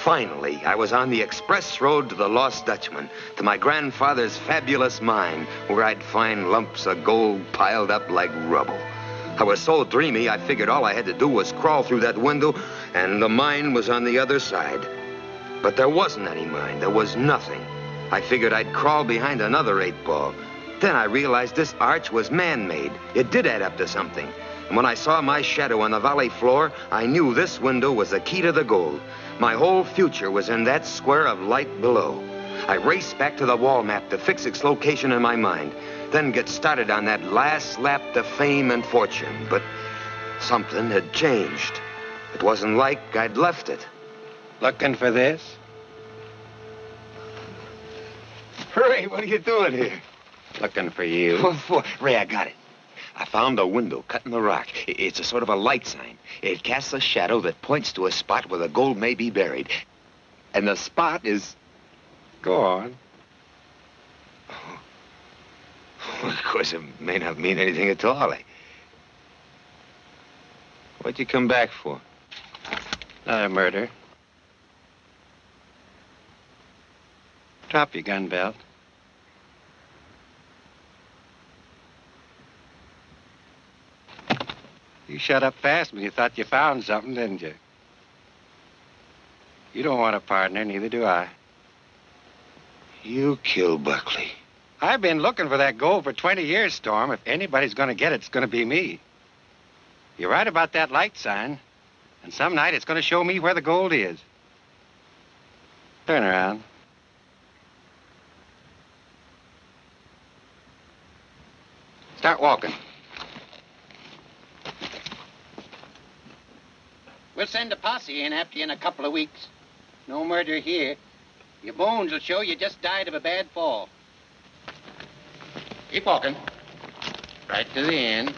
finally, I was on the express road to the Lost Dutchman, to my grandfather's fabulous mine, where I'd find lumps of gold piled up like rubble. I was so dreamy, I figured all I had to do was crawl through that window, and the mine was on the other side. But there wasn't any mine. There was nothing. I figured I'd crawl behind another 8-ball. Then I realized this arch was man-made. It did add up to something. And when I saw my shadow on the valley floor, I knew this window was the key to the gold. My whole future was in that square of light below. I raced back to the wall map to fix its location in my mind, then get started on that last lap to fame and fortune. But something had changed. It wasn't like I'd left it. Looking for this? Ray, what are you doing here? Looking for you. Ray, I got it. I found a window cut in the rock. It's a sort of a light sign. It casts a shadow that points to a spot where the gold may be buried. And the spot is... Go on. Of course, it may not mean anything at all. What'd you come back for? Another murder. Drop your gun belt. You shut up fast when you thought you found something, didn't you? You don't want a partner, neither do I. You killed Buckley. I've been looking for that gold for 20 years, Storm. If anybody's going to get it, it's going to be me. You're right about that light sign. And some night it's going to show me where the gold is. Turn around. Start walking. We'll send a posse in after you in a couple of weeks. No murder here. Your bones will show you just died of a bad fall. Keep walking. Right to the end.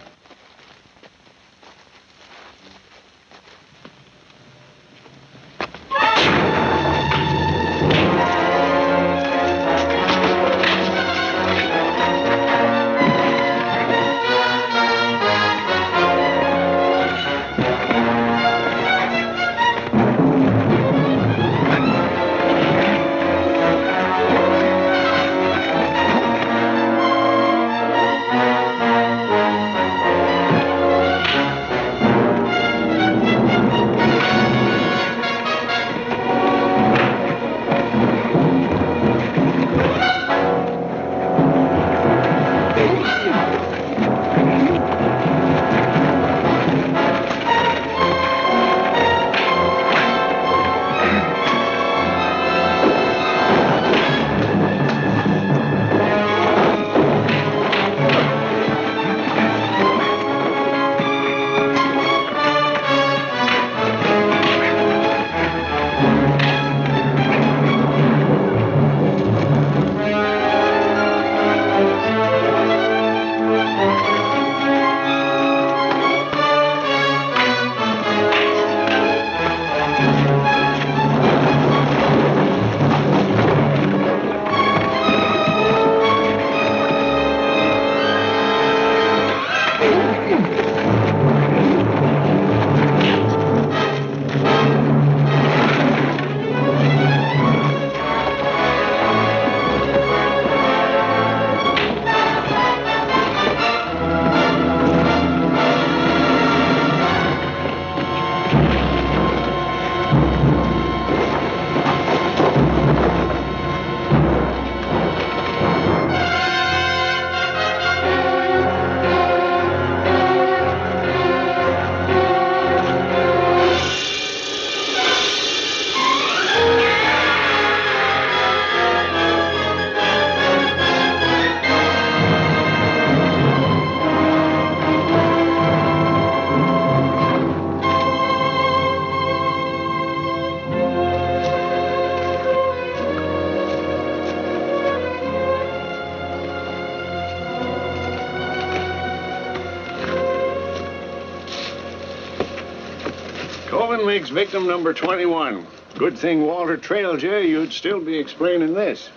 Coven makes victim number 21. Good thing Walter trailed you. You'd still be explaining this.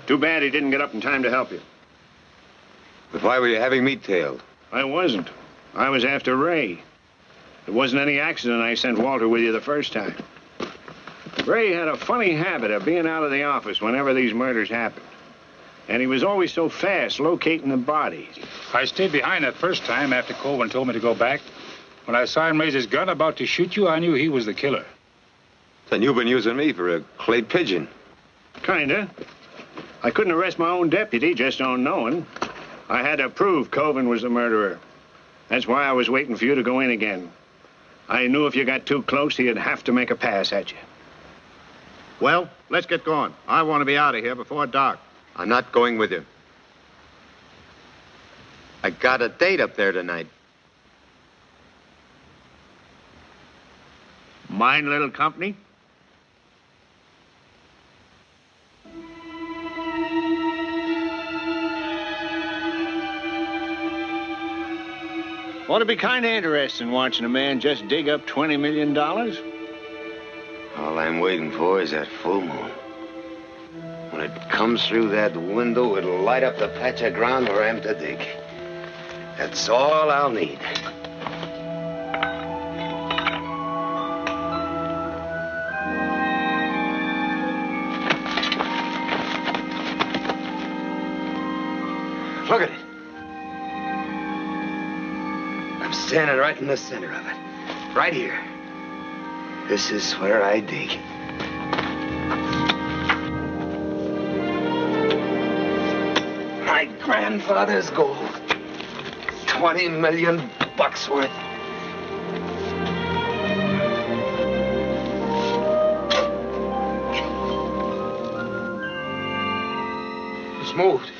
Too bad he didn't get up in time to help you. But why were you having me tailed? I wasn't. I was after Ray. It wasn't any accident I sent Walter with you the first time. Ray had a funny habit of being out of the office whenever these murders happened. And he was always so fast locating the bodies. I stayed behind that first time after Coven told me to go back. When I saw him raise his gun about to shoot you, I knew he was the killer. Then you've been using me for a clay pigeon. Kinda. I couldn't arrest my own deputy just on knowing. I had to prove Coven was the murderer. That's why I was waiting for you to go in again. I knew if you got too close, he'd have to make a pass at you. Well, let's get going. I want to be out of here before dark. I'm not going with you. I got a date up there tonight. Mine little company? Ought to be kind of interesting watching a man just dig up $20 million. All I'm waiting for is that full moon. When it comes through that window, it'll light up the patch of ground where I'm to dig. That's all I'll need. Look at it. I'm standing right in the center of it. Right here. This is where I dig. My grandfather's gold. $20 million worth. It's moved.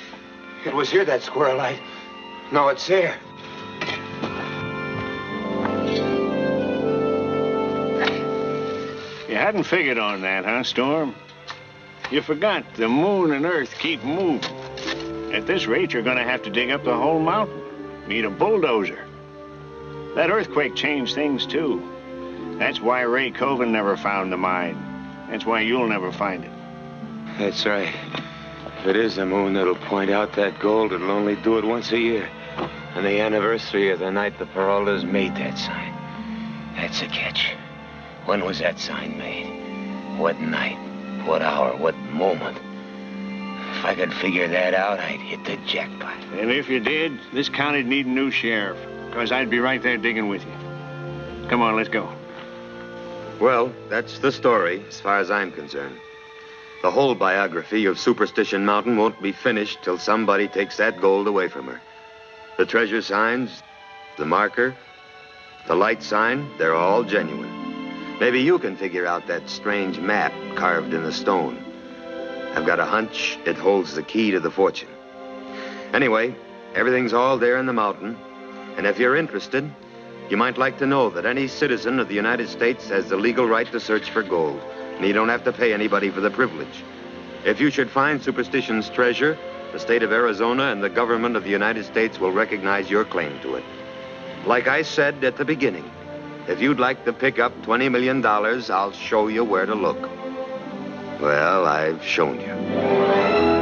It was here, that squirrel light. Now it's here. You hadn't figured on that, huh, Storm? You forgot the moon and Earth keep moving. At this rate, you're going to have to dig up the whole mountain. Need a bulldozer. That earthquake changed things, too. That's why Ray Coven never found the mine. That's why you'll never find it. That's right. If it is the moon that'll point out that gold, it'll only do it once a year. On the anniversary of the night the Peraltas made that sign. That's a catch. When was that sign made? What night? What hour? What moment? If I could figure that out, I'd hit the jackpot. And if you did, this county'd need a new sheriff, because I'd be right there digging with you. Come on, let's go. Well, that's the story, as far as I'm concerned. The whole biography of Superstition Mountain won't be finished till somebody takes that gold away from her. The treasure signs, the marker, the light sign, they're all genuine. Maybe you can figure out that strange map carved in the stone. I've got a hunch it holds the key to the fortune. Anyway, everything's all there in the mountain. And if you're interested, you might like to know that any citizen of the United States has the legal right to search for gold. And you don't have to pay anybody for the privilege. If you should find Superstition's treasure, the state of Arizona and the government of the United States will recognize your claim to it. Like I said at the beginning, if you'd like to pick up $20 million, I'll show you where to look. Well, I've shown you.